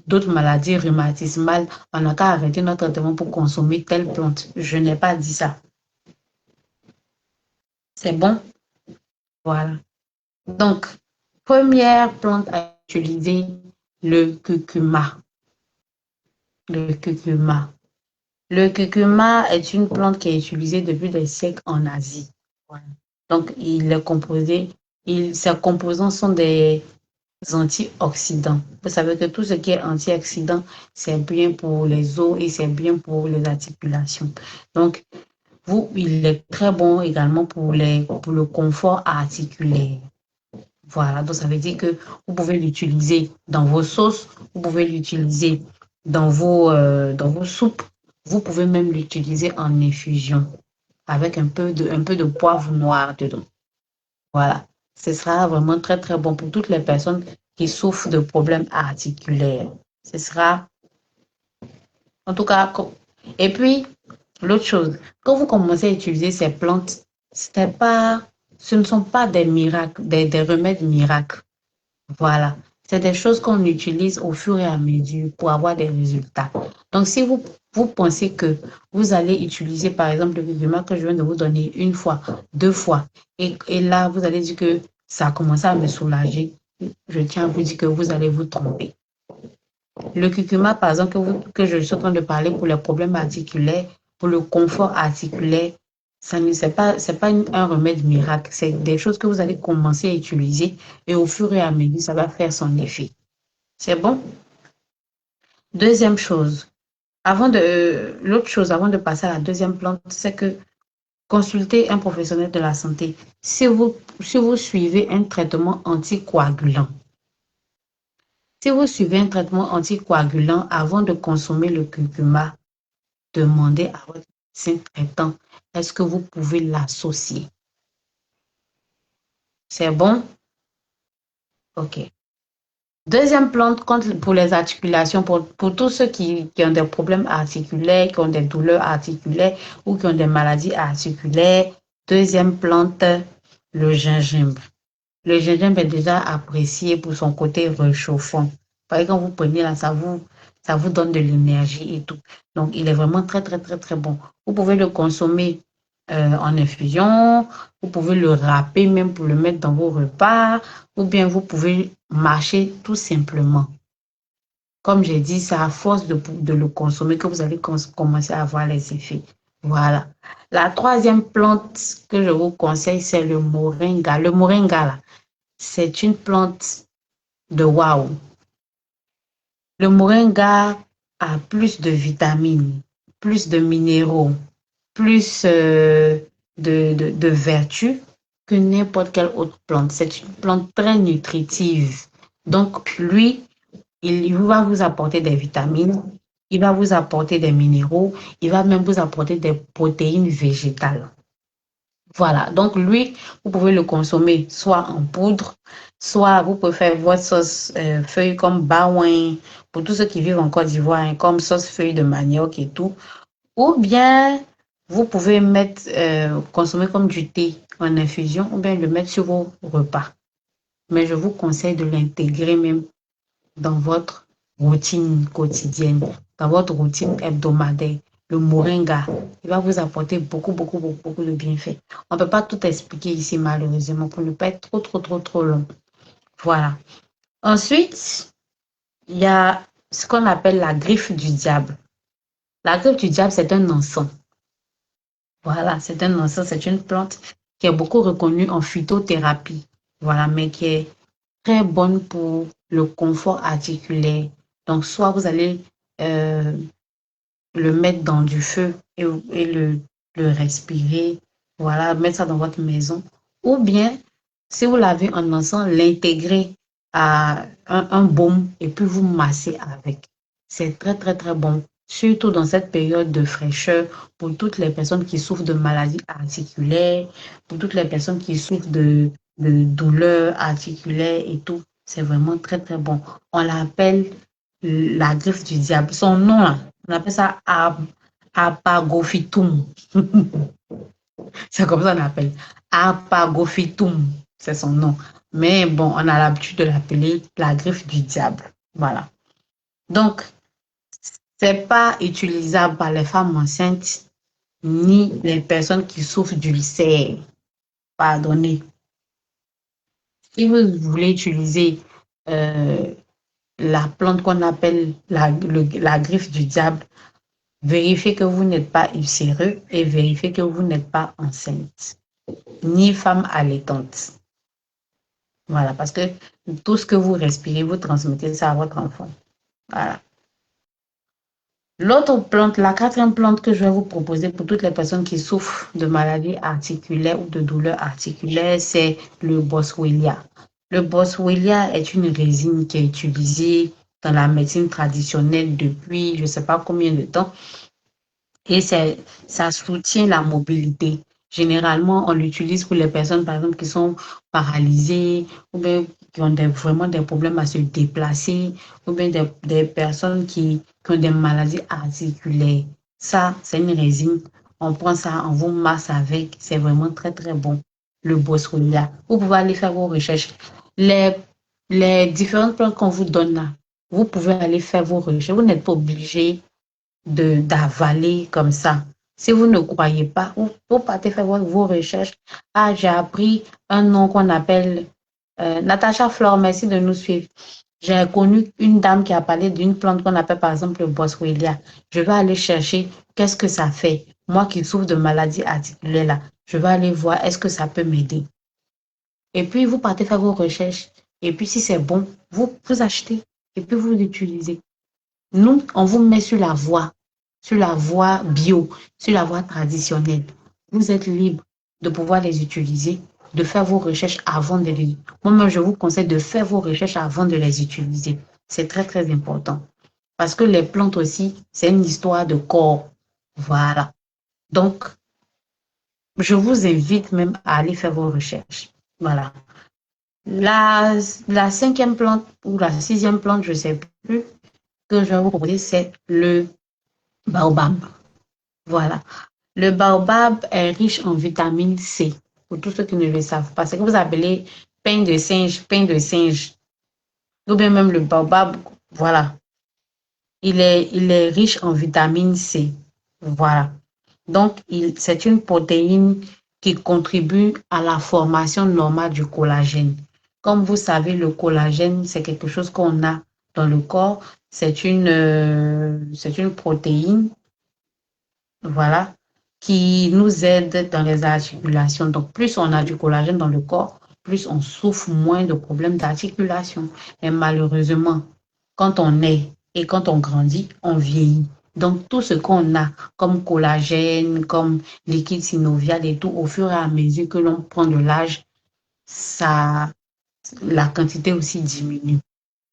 d'autres maladies rhumatismales, on n'a qu'à arrêter notre traitement pour consommer telle plante. Je n'ai pas dit ça. C'est bon? Voilà. Donc, première plante à utiliser, le curcuma. Le curcuma. Le curcuma est une plante qui est utilisée depuis des siècles en Asie. Voilà. Donc, il est composé, ses composants sont des antioxydants. Vous savez que tout ce qui est antioxydant, c'est bien pour les os et c'est bien pour les articulations. Donc, il est très bon également pour le confort articulaire. Voilà, donc ça veut dire que vous pouvez l'utiliser dans vos sauces, vous pouvez l'utiliser dans vos soupes, vous pouvez même l'utiliser en infusion avec un peu de poivre noir dedans. Voilà, ce sera vraiment très très bon pour toutes les personnes qui souffrent de problèmes articulaires. Ce sera, en tout cas, et puis l'autre chose, quand vous commencez à utiliser ces plantes, ce ne sont pas des miracles, des remèdes miracles. Voilà, c'est des choses qu'on utilise au fur et à mesure pour avoir des résultats. Donc, si vous pensez que vous allez utiliser, par exemple, le curcuma que je viens de vous donner une fois, deux fois, et là, vous allez dire que ça a commencé à me soulager, je tiens à vous dire que vous allez vous tromper. Le curcuma, par exemple, que je suis en train de parler pour les problèmes articulaires, pour le confort articulaire, c'est pas un remède miracle. C'est des choses que vous allez commencer à utiliser et au fur et à mesure, ça va faire son effet. C'est bon? Deuxième chose, l'autre chose avant de passer à la deuxième plante, c'est que consultez un professionnel de la santé. Si vous suivez un traitement anticoagulant, si vous suivez un traitement anticoagulant avant de consommer le curcuma, demandez à votre médecin traitant, est-ce que vous pouvez l'associer? C'est bon? OK. Deuxième plante pour les articulations, pour tous ceux qui ont des problèmes articulaires, qui ont des douleurs articulaires ou qui ont des maladies articulaires. Deuxième plante, le gingembre. Le gingembre est déjà apprécié pour son côté réchauffant. Par exemple, quand vous prenez là, ça vous donne de l'énergie et tout. Donc, il est vraiment très, très, très, très bon. Vous pouvez le consommer en infusion, vous pouvez le râper même pour le mettre dans vos repas, ou bien vous pouvez mâcher tout simplement. Comme j'ai dit, c'est à force de le consommer que vous allez commencer à avoir les effets. Voilà. La troisième plante que je vous conseille, c'est le moringa. Le moringa, là, c'est une plante de waouh. Le moringa a plus de vitamines, plus de minéraux, plus de vertus que n'importe quelle autre plante. C'est une plante très nutritive. Donc, lui, il va vous apporter des vitamines, il va vous apporter des minéraux, il va même vous apporter des protéines végétales. Voilà, donc lui, vous pouvez le consommer soit en poudre, soit vous pouvez faire votre sauce feuille comme baouin, pour tous ceux qui vivent en Côte d'Ivoire, hein, comme sauce feuille de manioc et tout. Ou bien, vous pouvez mettre, consommer comme du thé en infusion, ou bien le mettre sur vos repas. Mais je vous conseille de l'intégrer même dans votre routine quotidienne, dans votre routine hebdomadaire. Le moringa, il va vous apporter beaucoup, beaucoup, beaucoup, beaucoup de bienfaits. On ne peut pas tout expliquer ici, malheureusement, pour ne pas être trop, trop, trop, trop long. Voilà. Ensuite, il y a ce qu'on appelle la griffe du diable. La griffe du diable, c'est un encens. Voilà, c'est un encens, c'est une plante qui est beaucoup reconnue en phytothérapie. Voilà, mais qui est très bonne pour le confort articulaire. Donc, soit vous allez euh, le mettre dans du feu et le respirer, voilà, mettre ça dans votre maison. Ou bien, si vous l'avez en encens, l'intégrer à un baume et puis vous masser avec. C'est très, très, très bon. Surtout dans cette période de fraîcheur, pour toutes les personnes qui souffrent de maladies articulaires, pour toutes les personnes qui souffrent de douleurs articulaires et tout. C'est vraiment très, très bon. On l'appelle la griffe du diable. Son nom, là, on appelle ça Apagophytum. C'est comme ça qu'on appelle. Apagophytum, c'est son nom. Mais bon, on a l'habitude de l'appeler la griffe du diable. Voilà. Donc, c'est pas utilisable par les femmes enceintes ni les personnes qui souffrent d'ulcères. Pardonnez. Si vous voulez utiliser euh, la plante qu'on appelle la griffe du diable, vérifiez que vous n'êtes pas ulcéreux et vérifiez que vous n'êtes pas enceinte, ni femme allaitante. Voilà, parce que tout ce que vous respirez, vous transmettez ça à votre enfant. Voilà. L'autre plante, la quatrième plante que je vais vous proposer pour toutes les personnes qui souffrent de maladies articulaires ou de douleurs articulaires, c'est le boswellia. Le boswellia est une résine qui est utilisée dans la médecine traditionnelle depuis je ne sais pas combien de temps. Et ça soutient la mobilité. Généralement, on l'utilise pour les personnes, par exemple, qui sont paralysées ou bien qui ont vraiment des problèmes à se déplacer ou bien des personnes qui ont des maladies articulaires. Ça, c'est une résine. On prend ça, on vous masse avec. C'est vraiment très, très bon. Le boswellia. Vous pouvez aller faire vos recherches. Les, les différentes plantes qu'on vous donne là, vous pouvez aller faire vos recherches. Vous n'êtes pas obligé d'avaler comme ça. Si vous ne croyez pas, vous partez faire vos recherches. Ah, j'ai appris un nom qu'on appelle Natacha Flore, merci de nous suivre. J'ai connu une dame qui a parlé d'une plante qu'on appelle par exemple le boswellia. Je vais aller chercher qu'est-ce que ça fait. Moi qui souffre de maladies articulaires là, je vais aller voir est-ce que ça peut m'aider. Et puis vous partez faire vos recherches. Et puis si c'est bon, vous achetez et puis vous l'utilisez. Nous, on vous met sur la voie bio, sur la voie traditionnelle. Vous êtes libre de pouvoir les utiliser, de faire vos recherches avant de les... Moi-même, je vous conseille de faire vos recherches avant de les utiliser. C'est très, très important. Parce que les plantes aussi, c'est une histoire de corps. Voilà. Donc, je vous invite même à aller faire vos recherches. Voilà. La cinquième plante ou la sixième plante, je ne sais plus, que je vais vous proposer, c'est le baobab. Voilà. Le baobab est riche en vitamine C, pour tous ceux qui ne le savent pas. C'est que vous appelez pain de singe. Ou bien même le baobab, voilà. Il est riche en vitamine C. Voilà. Donc, c'est une protéine qui contribue à la formation normale du collagène. Comme vous savez, le collagène, c'est quelque chose qu'on a dans le corps. C'est une protéine, voilà, qui nous aide dans les articulations. Donc, plus on a du collagène dans le corps, plus on souffre moins de problèmes d'articulation. Et malheureusement, quand on est et quand on grandit, on vieillit. Donc, tout ce qu'on a comme collagène, comme liquide synovial et tout, au fur et à mesure que l'on prend de l'âge, ça, la quantité aussi diminue.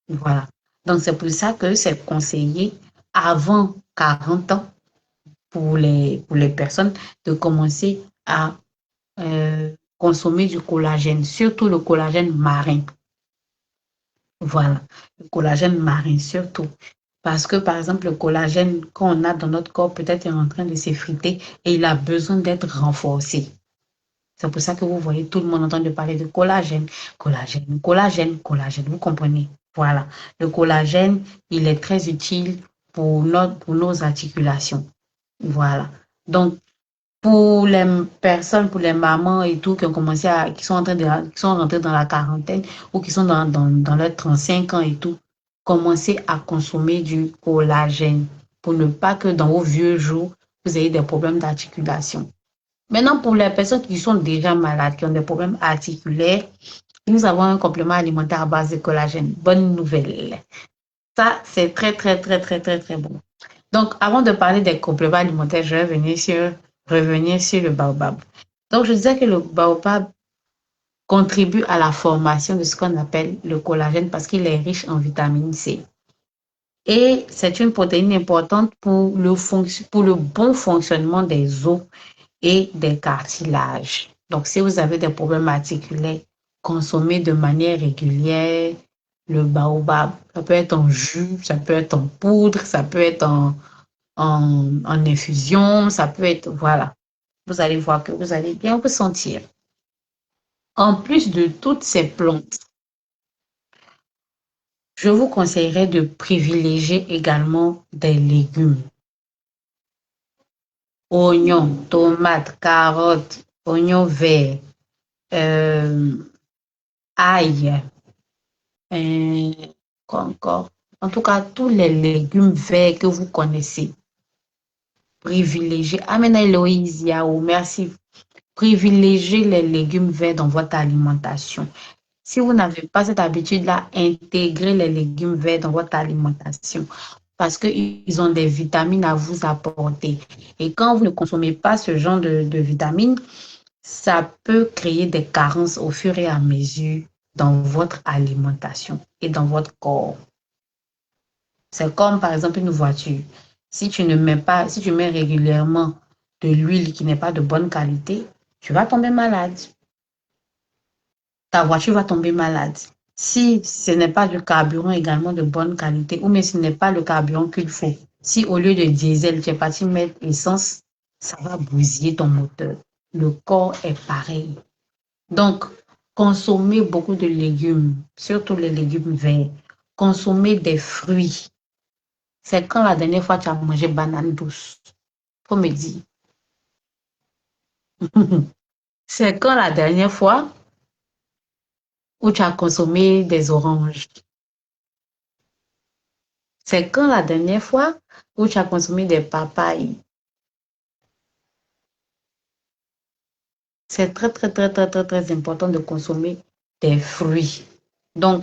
Voilà. Donc, c'est pour ça que c'est conseillé avant 40 ans pour les personnes de commencer à consommer du collagène, surtout le collagène marin. Voilà, le collagène marin surtout. Parce que, par exemple, le collagène qu'on a dans notre corps peut-être est en train de s'effriter et il a besoin d'être renforcé. C'est pour ça que vous voyez tout le monde en train de parler de collagène, collagène, collagène, collagène. Vous comprenez? Voilà. Le collagène, il est très utile pour nos articulations. Voilà. Donc, pour les personnes, pour les mamans et tout, qui ont commencé qui sont qui sont rentrées dans la quarantaine ou qui sont dans leurs 35 ans et tout, commencez à consommer du collagène pour ne pas que dans vos vieux jours, vous ayez des problèmes d'articulation. Maintenant, pour les personnes qui sont déjà malades, qui ont des problèmes articulaires, nous avons un complément alimentaire à base de collagène. Bonne nouvelle. Ça, c'est très, très, très, très, très, très bon. Donc, avant de parler des compléments alimentaires, je vais revenir sur le baobab. Donc, je disais que le baobab contribue à la formation de ce qu'on appelle le collagène parce qu'il est riche en vitamine C. Et c'est une protéine importante pour le bon fonctionnement des os et des cartilages. Donc, si vous avez des problèmes articulaires, consommez de manière régulière le baobab. Ça peut être en jus, ça peut être en poudre, ça peut être en infusion, ça peut être, voilà. Vous allez voir que vous allez bien vous sentir. En plus de toutes ces plantes, je vous conseillerais de privilégier également des légumes. Oignons, tomates, carottes, oignons verts, ail, quoi encore. En tout cas, tous les légumes verts que vous connaissez. Privilégiez. Amen Héloïse, Yao, merci. Privilégiez les légumes verts dans votre alimentation. Si vous n'avez pas cette habitude-là, intégrez les légumes verts dans votre alimentation parce qu'ils ont des vitamines à vous apporter. Et quand vous ne consommez pas ce genre de vitamines, ça peut créer des carences au fur et à mesure dans votre alimentation et dans votre corps. C'est comme par exemple une voiture. Si tu mets régulièrement de l'huile qui n'est pas de bonne qualité, tu vas tomber malade. Ta voiture va tomber malade. Si ce n'est pas du carburant également de bonne qualité, ou mais ce n'est pas le carburant qu'il faut, si au lieu de diesel, tu es parti mettre essence, ça va bousiller ton moteur. Le corps est pareil. Donc, consommez beaucoup de légumes, surtout les légumes verts. Consommez des fruits. C'est quand la dernière fois tu as mangé banane douce? Faut me dire. C'est quand la dernière fois où tu as consommé des oranges? C'est quand la dernière fois où tu as consommé des papayes? C'est très, très, très, très, très, très important de consommer des fruits. Donc,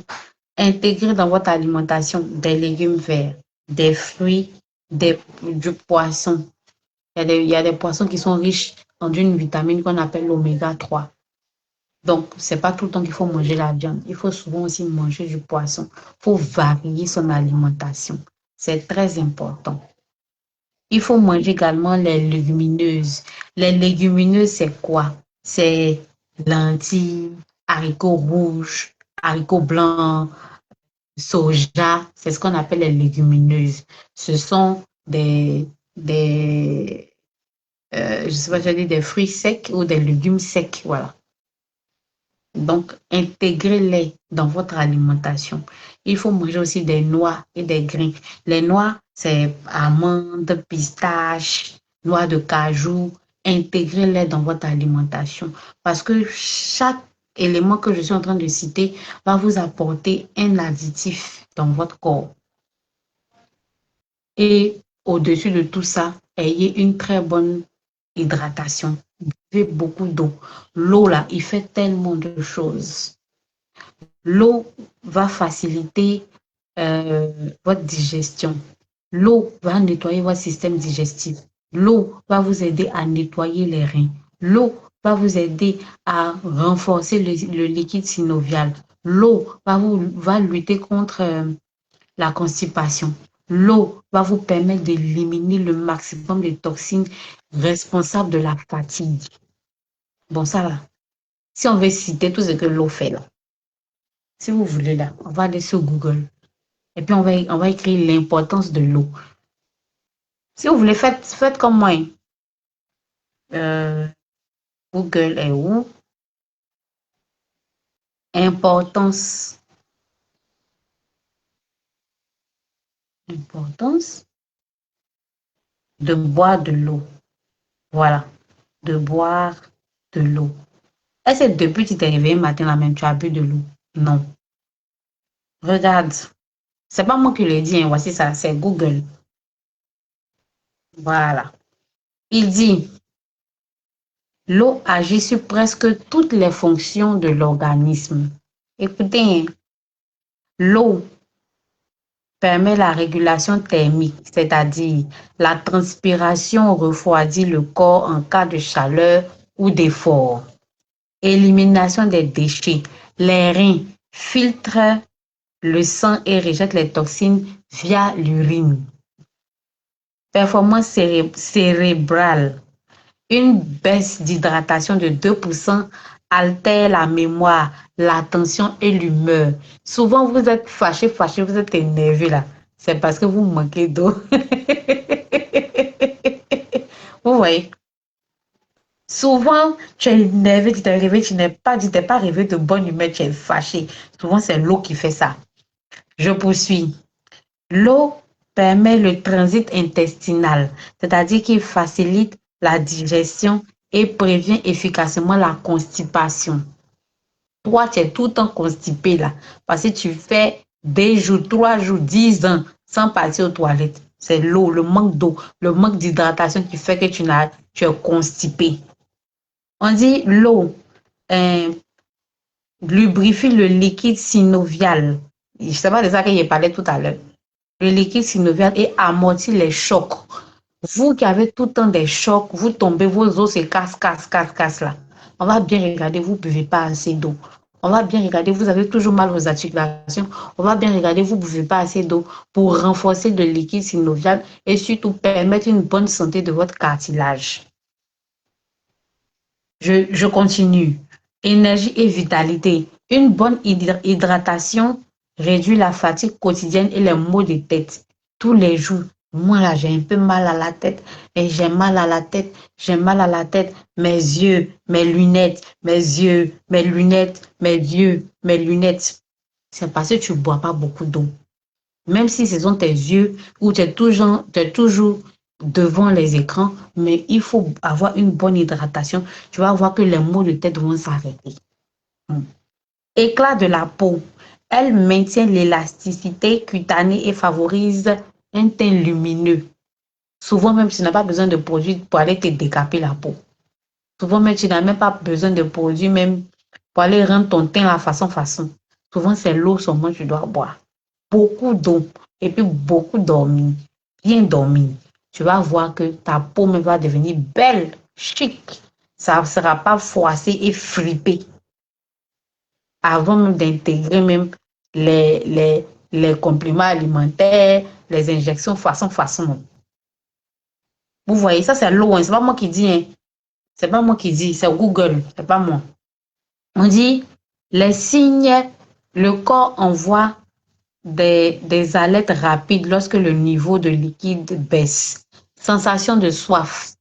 intégrez dans votre alimentation des légumes verts, des fruits, du poisson. Il y a des poissons qui sont riches en une vitamine qu'on appelle l'oméga 3. Donc, ce n'est pas tout le temps qu'il faut manger la viande. Il faut souvent aussi manger du poisson. Il faut varier son alimentation. C'est très important. Il faut manger également les légumineuses. Les légumineuses, c'est quoi? C'est lentilles, haricots rouges, haricots blancs, soja. C'est ce qu'on appelle les légumineuses. Ce sont je sais pas, des fruits secs ou des légumes secs. Voilà. Donc, intégrez-les dans votre alimentation. Il faut manger aussi des noix et des grains. Les noix, c'est amandes, pistaches, noix de cajou, intégrez-les dans votre alimentation. Parce que chaque élément que je suis en train de citer va vous apporter un additif dans votre corps. Et au-dessus de tout ça, ayez une très bonne hydratation. Buvez beaucoup d'eau. L'eau, là, il fait tellement de choses. L'eau va faciliter votre digestion. L'eau va nettoyer votre système digestif. L'eau va vous aider à nettoyer les reins. L'eau va vous aider à renforcer le liquide synovial. L'eau va lutter contre la constipation. L'eau va vous permettre d'éliminer le maximum de toxines responsables de la fatigue. Bon, ça là, si on veut citer tout ce que l'eau fait là, si vous voulez là, on va aller sur Google et puis on va écrire l'importance de l'eau. Si vous voulez, faites comme moi. Google est où? Importance de boire de l'eau. Voilà, de boire de l'eau. Est-ce que depuis que tu t'es réveillé matin là même, tu as bu de l'eau? Non. Regarde, c'est pas moi qui le dis, hein. Voici ça, c'est Google. Voilà. Il dit, l'eau agit sur presque toutes les fonctions de l'organisme. Écoutez, l'eau permet la régulation thermique, c'est-à-dire la transpiration refroidit le corps en cas de chaleur ou d'effort. Élimination des déchets. Les reins filtrent le sang et rejettent les toxines via l'urine. Performance cérébrale. Une baisse d'hydratation de 2% altère la mémoire, l'attention et l'humeur. Souvent, vous êtes fâché, vous êtes énervé là. C'est parce que vous manquez d'eau. Vous voyez? Souvent, tu es énervé, tu t'es réveillé, tu n'es pas réveillé de bonne humeur, tu es fâché. Souvent, c'est l'eau qui fait ça. Je poursuis. L'eau permet le transit intestinal, c'est-à-dire qu'il facilite la digestion et prévient efficacement la constipation. Toi, tu es tout le temps constipé là, parce que tu fais des jours, 3 jours, 10 ans sans partir aux toilettes. C'est l'eau, le manque d'eau, le manque d'hydratation qui fait que tu es constipé. On dit l'eau lubrifie le liquide synovial. Je ne sais pas de ça que j'ai parlé tout à l'heure. Le liquide synovial et amortit les chocs. Vous qui avez tout le temps des chocs, vous tombez, vos os se cassent là. On va bien regarder, vous ne buvez pas assez d'eau. On va bien regarder, vous avez toujours mal aux articulations. On va bien regarder, vous ne buvez pas assez d'eau pour renforcer le liquide synovial et surtout permettre une bonne santé de votre cartilage. Je continue. Énergie et vitalité. Une bonne hydratation réduit la fatigue quotidienne et les maux de tête. Tous les jours, moi là, j'ai un peu mal à la tête, et j'ai mal à la tête, mes yeux, mes lunettes, mes yeux, mes lunettes, mes yeux, mes lunettes. C'est parce que tu ne bois pas beaucoup d'eau. Même si ce sont tes yeux ou tu es toujours devant les écrans, mais il faut avoir une bonne hydratation. Tu vas voir que les maux de tête vont s'arrêter. Éclat de la peau. Elle maintient l'élasticité cutanée et favorise un teint lumineux. Souvent même, tu n'as pas besoin de produits pour aller te décaper la peau. Souvent même, tu n'as même pas besoin de produits même pour aller rendre ton teint la façon. Souvent, c'est l'eau seulement que tu dois boire. Beaucoup d'eau et puis beaucoup dormir. Bien dormir. Tu vas voir que ta peau même va devenir belle, chic. Ça ne sera pas froissé et fripé. Avant même d'intégrer même les compléments alimentaires, les injections façon. Vous voyez, ça c'est l'eau, hein. C'est pas moi qui dis, hein. C'est pas moi qui dis, c'est Google, c'est pas moi. On dit, les signes, le corps envoie des alertes rapides lorsque le niveau de liquide baisse. Sensation de soif.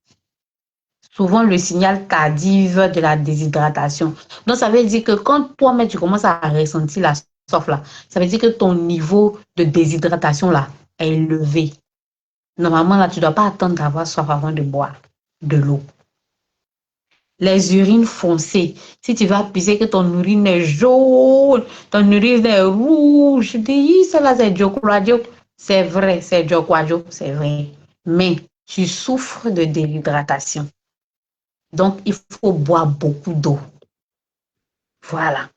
Souvent le signal tardif de la déshydratation. Donc, ça veut dire que quand toi-même, tu commences à ressentir la soif là, ça veut dire que ton niveau de déshydratation là est élevé. Normalement, là, tu ne dois pas attendre d'avoir soif avant de boire de l'eau. Les urines foncées. Si tu vas pisser que ton urine est jaune, ton urine est rouge, je dis, ça là, c'est Djokouladjo. C'est vrai, c'est Djokouladjo, c'est vrai. Mais tu souffres de déshydratation. Donc, il faut boire beaucoup d'eau. Voilà.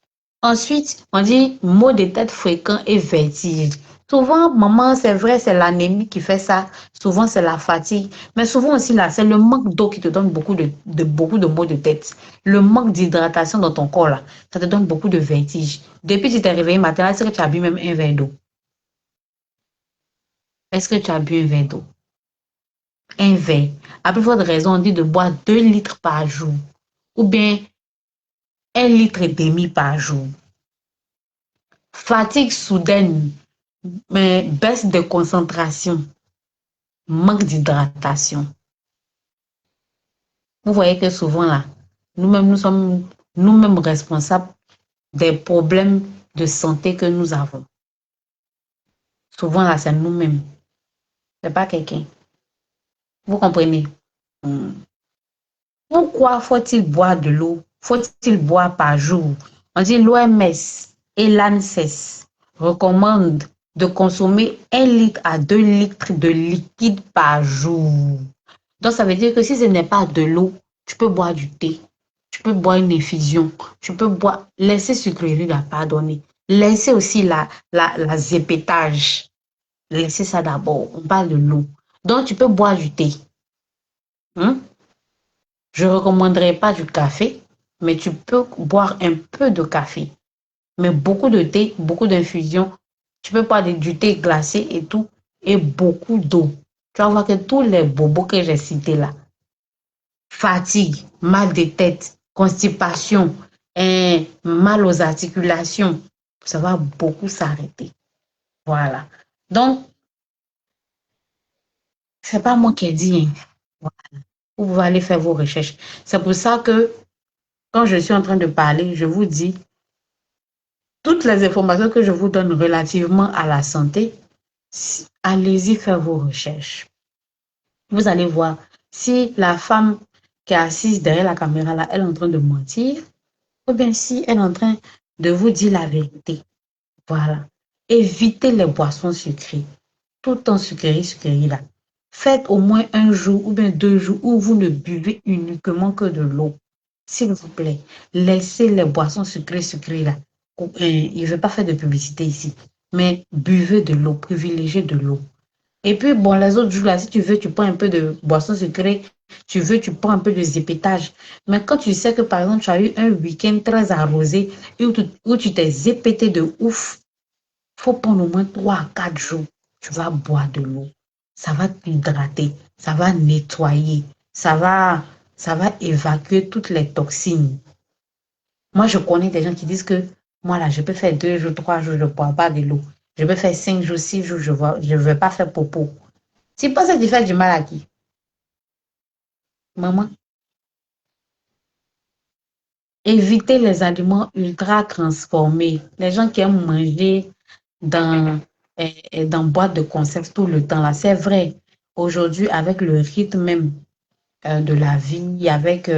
Ensuite, on dit maux de tête fréquents et vertige. Souvent, maman, c'est vrai, c'est l'anémie qui fait ça. Souvent, c'est la fatigue. Mais souvent aussi, là, c'est le manque d'eau qui te donne beaucoup de maux de tête. Le manque d'hydratation dans ton corps, là, ça te donne beaucoup de vertige. Depuis que tu t'es réveillé matin, est-ce que tu as bu même un verre d'eau? Est-ce que tu as bu un verre d'eau? Un verre. À plus forte raison, on dit de boire 2 litres par jour. Ou bien 1,5 litre par jour. Fatigue soudaine, mais baisse de concentration, manque d'hydratation. Vous voyez que souvent là, nous-mêmes, nous sommes nous-mêmes responsables des problèmes de santé que nous avons. Souvent là, c'est nous-mêmes, c'est pas quelqu'un. Vous comprenez? Hmm. Pourquoi faut-il boire de l'eau? Faut-il boire par jour? On dit l'OMS et l'ANSES recommandent de consommer 1 litre à 2 litres de liquide par jour. Donc, ça veut dire que si ce n'est pas de l'eau, tu peux boire du thé, tu peux boire une infusion, tu peux boire, laisser sucrerie là, pardonner. Laissez aussi la zépétage. Laissez ça d'abord. On parle de l'eau. Donc, tu peux boire du thé. Hein? Je ne recommanderais pas du café, mais tu peux boire un peu de café. Mais beaucoup de thé, beaucoup d'infusions. Tu peux boire du thé glacé et tout, et beaucoup d'eau. Tu vas voir que tous les bobos que j'ai cités là, fatigue, mal de tête, constipation, mal aux articulations, ça va beaucoup s'arrêter. Voilà. Donc, c'est pas moi qui ai dit, hein. Voilà. Vous pouvez aller faire vos recherches. C'est pour ça que quand je suis en train de parler, je vous dis toutes les informations que je vous donne relativement à la santé, allez-y faire vos recherches. Vous allez voir si la femme qui est assise derrière la caméra là, elle est en train de mentir, ou bien si elle est en train de vous dire la vérité. Voilà. Évitez les boissons sucrées. Tout le temps sucré là. Faites au moins un jour ou bien 2 jours où vous ne buvez uniquement que de l'eau. S'il vous plaît, laissez les boissons sucrées là. Il ne veut pas faire de publicité ici. Mais buvez de l'eau, privilégiez de l'eau. Et puis, bon, les autres jours là, si tu veux, tu prends un peu de boisson sucrée, tu veux, tu prends un peu de zépétage. Mais quand tu sais que, par exemple, tu as eu un week-end très arrosé où tu t'es zépété de ouf, il faut prendre au moins 3 à 4 jours. Tu vas boire de l'eau. Ça va t'hydrater, ça va nettoyer, ça va évacuer toutes les toxines. Moi, je connais des gens qui disent que moi, là, je peux faire 2 jours, 3 jours, je ne bois pas de l'eau. Je peux faire 5 jours, 6 jours, je ne vais pas faire popo. Tu penses que tu fais du mal à qui? Maman, évitez les aliments ultra transformés. Les gens qui aiment manger dans, dans boîte de conserve tout le temps, là, c'est vrai. Aujourd'hui, avec le rythme même de la vie, avec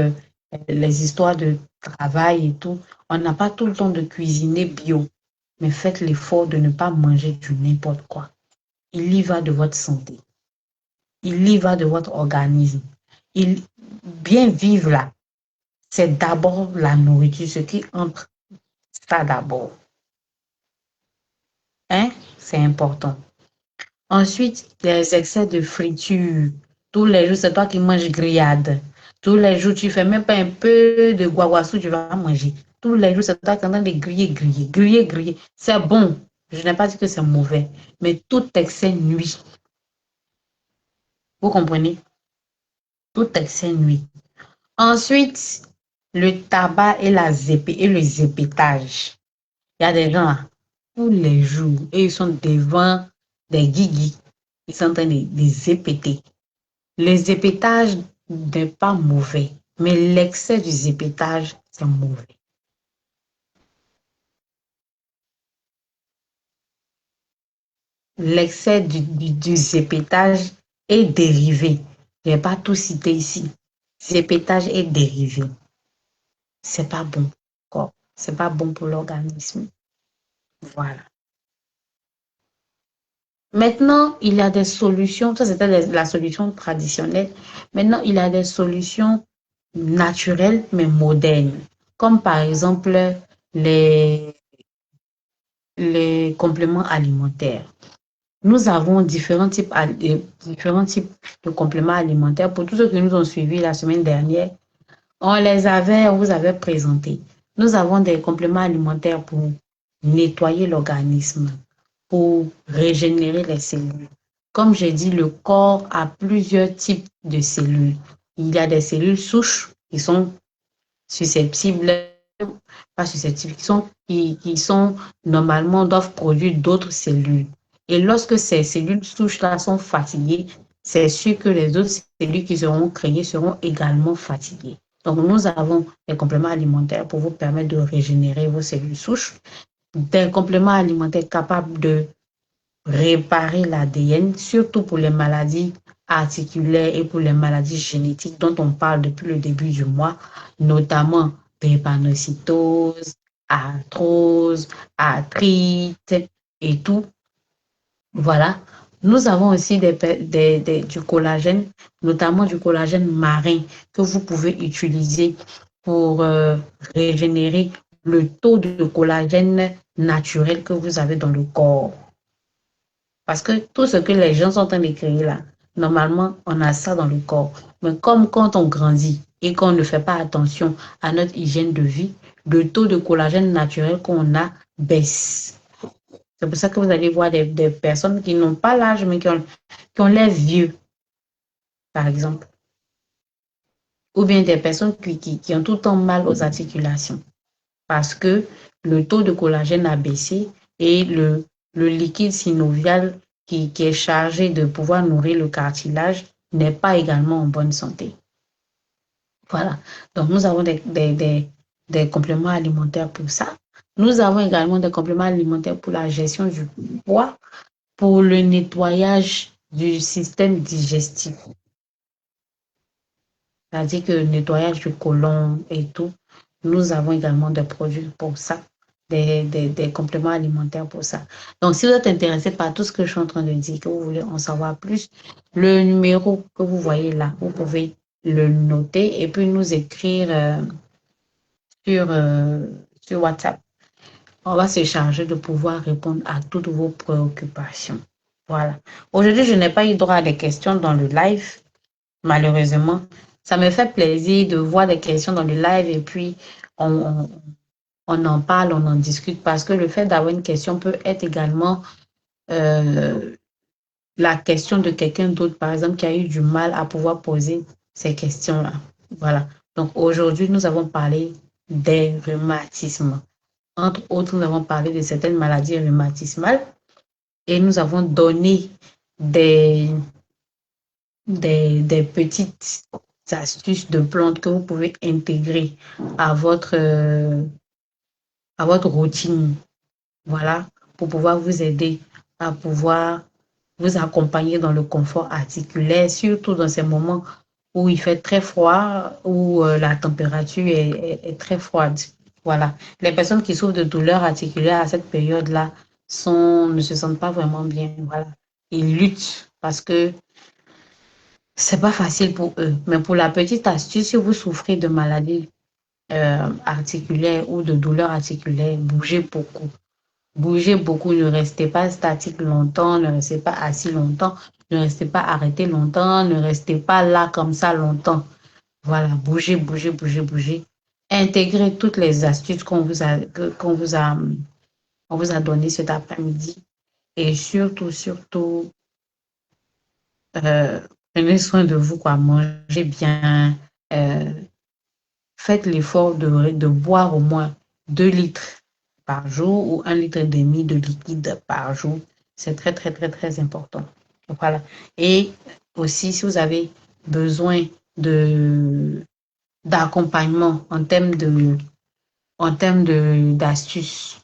les histoires de travail et tout, on n'a pas tout le temps de cuisiner bio. Mais faites l'effort de ne pas manger du n'importe quoi. Il y va de votre santé. Il y va de votre organisme. Bien vivre là, c'est d'abord la nourriture, ce qui entre ça d'abord. Hein? C'est important. Ensuite, les excès de friture. Tous les jours, c'est toi qui manges grillade. Tous les jours, tu fais même pas un peu de guaguassou, tu vas manger. Tous les jours, c'est toi qui es en train de griller. C'est bon. Je n'ai pas dit que c'est mauvais, mais tout excès nuit. Vous comprenez? Tout excès nuit. Ensuite, le tabac et le zépétage. Il y a des gens là, tous les jours, et ils sont devant des guigui. Ils sont en train de zépéter. Le zépétage n'est pas mauvais, mais l'excès du zépétage, c'est mauvais. L'excès du zépétage et dérivés. Je ne vais pas tout citer ici. Zépétage et dérivés. C'est pas bon. C'est pas bon pour l'organisme. Voilà. Maintenant, il y a des solutions. Ça, c'était la solution traditionnelle. Maintenant, il y a des solutions naturelles, mais modernes. Comme par exemple les, les compléments alimentaires. Nous avons différents types de compléments alimentaires. Pour tous ceux qui nous ont suivis la semaine dernière, on vous avait présenté. Nous avons des compléments alimentaires pour nettoyer l'organisme, pour régénérer les cellules. Comme j'ai dit, le corps a plusieurs types de cellules. Il y a des cellules souches qui sont susceptibles, pas susceptibles, qui sont normalement doivent produire d'autres cellules. Et lorsque ces cellules souches-là sont fatiguées, c'est sûr que les autres cellules qui seront créées seront également fatiguées. Donc, nous avons des compléments alimentaires pour vous permettre de régénérer vos cellules souches, des compléments alimentaires capables de réparer l'ADN, surtout pour les maladies articulaires et pour les maladies génétiques dont on parle depuis le début du mois, notamment drépanocytose, arthrose, arthrite et tout. Voilà. Nous avons aussi du collagène, notamment du collagène marin que vous pouvez utiliser pour régénérer le taux de collagène naturel que vous avez dans le corps. Parce que tout ce que les gens sont en train de créer là, normalement, on a ça dans le corps. Mais comme quand on grandit et qu'on ne fait pas attention à notre hygiène de vie, le taux de collagène naturel qu'on a baisse. C'est pour ça que vous allez voir des personnes qui n'ont pas l'âge, mais qui ont l'air vieux, par exemple. Ou bien des personnes qui ont tout le temps mal aux articulations. Parce que le taux de collagène a baissé et le liquide synovial qui est chargé de pouvoir nourrir le cartilage n'est pas également en bonne santé. Voilà. Donc, nous avons des compléments alimentaires pour ça. Nous avons également des compléments alimentaires pour la gestion du poids, pour le nettoyage du système digestif. C'est-à-dire que le nettoyage du côlon et tout, nous avons également des produits pour ça, des compléments alimentaires pour ça. Donc, si vous êtes intéressé par tout ce que je suis en train de dire, que vous voulez en savoir plus, le numéro que vous voyez là, vous pouvez le noter et puis nous écrire sur WhatsApp. On va se charger de pouvoir répondre à toutes vos préoccupations. Voilà. Aujourd'hui, je n'ai pas eu droit à des questions dans le live, malheureusement. Ça me fait plaisir de voir des questions dans le live et puis on en parle, on en discute parce que le fait d'avoir une question peut être également la question de quelqu'un d'autre, par exemple, qui a eu du mal à pouvoir poser ces questions-là. Voilà. Donc aujourd'hui, nous avons parlé des rhumatismes. Entre autres, nous avons parlé de certaines maladies rhumatismales et nous avons donné des petites astuces de plantes que vous pouvez intégrer à votre routine. Voilà, pour pouvoir vous aider à pouvoir vous accompagner dans le confort articulaire, surtout dans ces moments où il fait très froid, où la température est très froide. Voilà. Les personnes qui souffrent de douleurs articulaires à cette période-là ne se sentent pas vraiment bien. Voilà. Ils luttent parce que c'est pas facile pour eux. Mais pour la petite astuce, si vous souffrez de maladies articulaires ou de douleurs articulaires, bougez beaucoup. Bougez beaucoup, ne restez pas statique longtemps, ne restez pas assis longtemps, ne restez pas arrêté longtemps, ne restez pas là comme ça longtemps. Voilà, bougez, bougez, bougez, bougez. Intégrez toutes les astuces on vous a données cet après-midi. Et surtout, surtout, prenez soin de vous, quoi. Mangez bien. euh, Faites l'effort de boire au moins 2 litres par jour ou 1,5 litre de liquide par jour. C'est très, très, très, très important. Voilà. Et aussi, si vous avez besoin d'accompagnement en termes d'astuces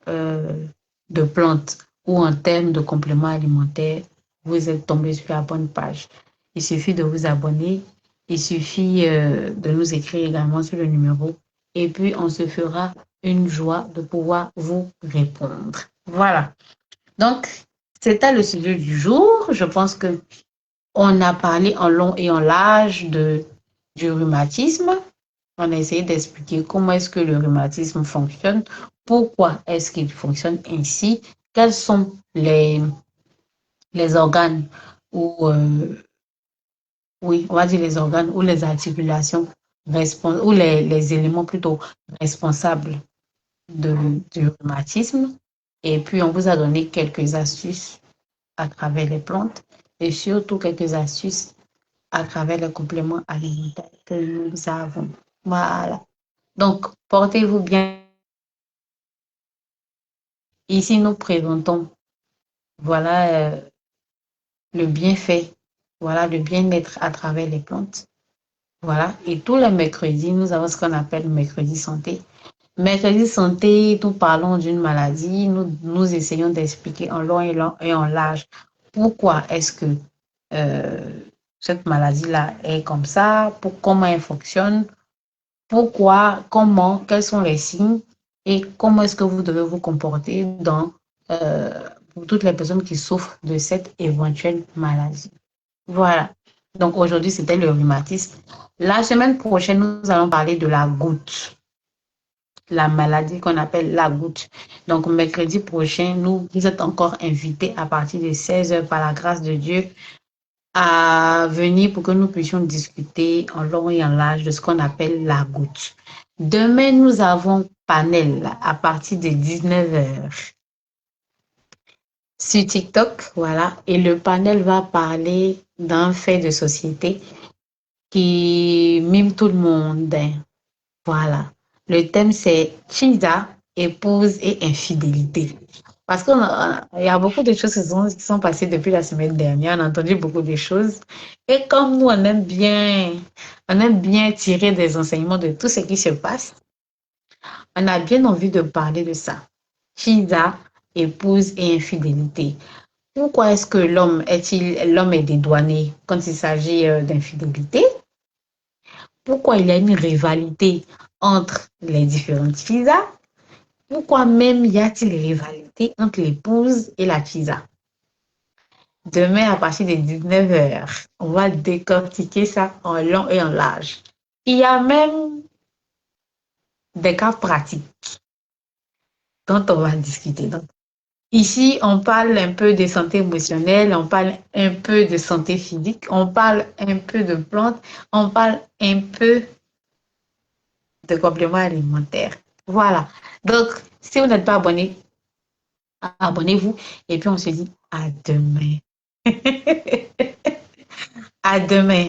de plantes ou en termes de compléments alimentaires, vous êtes tombé sur la bonne page. Il suffit de vous abonner. Il suffit de nous écrire également sur le numéro. Et puis, on se fera une joie de pouvoir vous répondre. Voilà. Donc, c'était le sujet du jour. Je pense que on a parlé en long et en large du rhumatisme. On a essayé d'expliquer comment est-ce que le rhumatisme fonctionne, pourquoi est-ce qu'il fonctionne ainsi, quels sont les organes ou, oui, on va dire les organes ou les articulations ou les éléments plutôt responsables du rhumatisme. Et puis, on vous a donné quelques astuces à travers les plantes et surtout quelques astuces à travers les compléments alimentaires que nous avons. Voilà. Donc, portez-vous bien. Ici, nous présentons, voilà, le bienfait, voilà, le bien-être à travers les plantes. Voilà. Et tous les mercredis, nous avons ce qu'on appelle mercredi santé. Mercredi santé, nous parlons d'une maladie, nous essayons d'expliquer en long et en large pourquoi est-ce que euh, cette maladie-là est comme ça, comment elle fonctionne, pourquoi, comment, quels sont les signes et comment est-ce que vous devez vous comporter pour toutes les personnes qui souffrent de cette éventuelle maladie. Voilà. Donc aujourd'hui, c'était le rhumatisme. La semaine prochaine, nous allons parler de la goutte, la maladie qu'on appelle la goutte. Donc mercredi prochain, vous êtes encore invités à partir de 16h par la grâce de Dieu à venir pour que nous puissions discuter en long et en large de ce qu'on appelle la goutte. Demain, nous avons panel à partir de 19h sur TikTok, voilà, et le panel va parler d'un fait de société qui mime tout le monde. Voilà. Le thème, c'est Chida, épouse et infidélité. Parce qu'il y a beaucoup de choses qui sont passées depuis la semaine dernière. On a entendu beaucoup de choses. Et comme nous, on aime bien tirer des enseignements de tout ce qui se passe, on a bien envie de parler de ça. Chida, épouse et infidélité. Pourquoi est-ce que l'homme est dédouané quand il s'agit d'infidélité? Pourquoi il y a une rivalité entre les différentes FISA? Pourquoi même y a-t-il rivalité entre l'épouse et la FISA? Demain, à partir de 19h, on va décortiquer ça en long et en large. Il y a même des cas pratiques dont on va discuter. Donc, ici, on parle un peu de santé émotionnelle, on parle un peu de santé physique, on parle un peu de plantes, on parle un peu de compléments alimentaires. Voilà. Donc, si vous n'êtes pas abonné, abonnez-vous et puis on se dit à demain. À demain.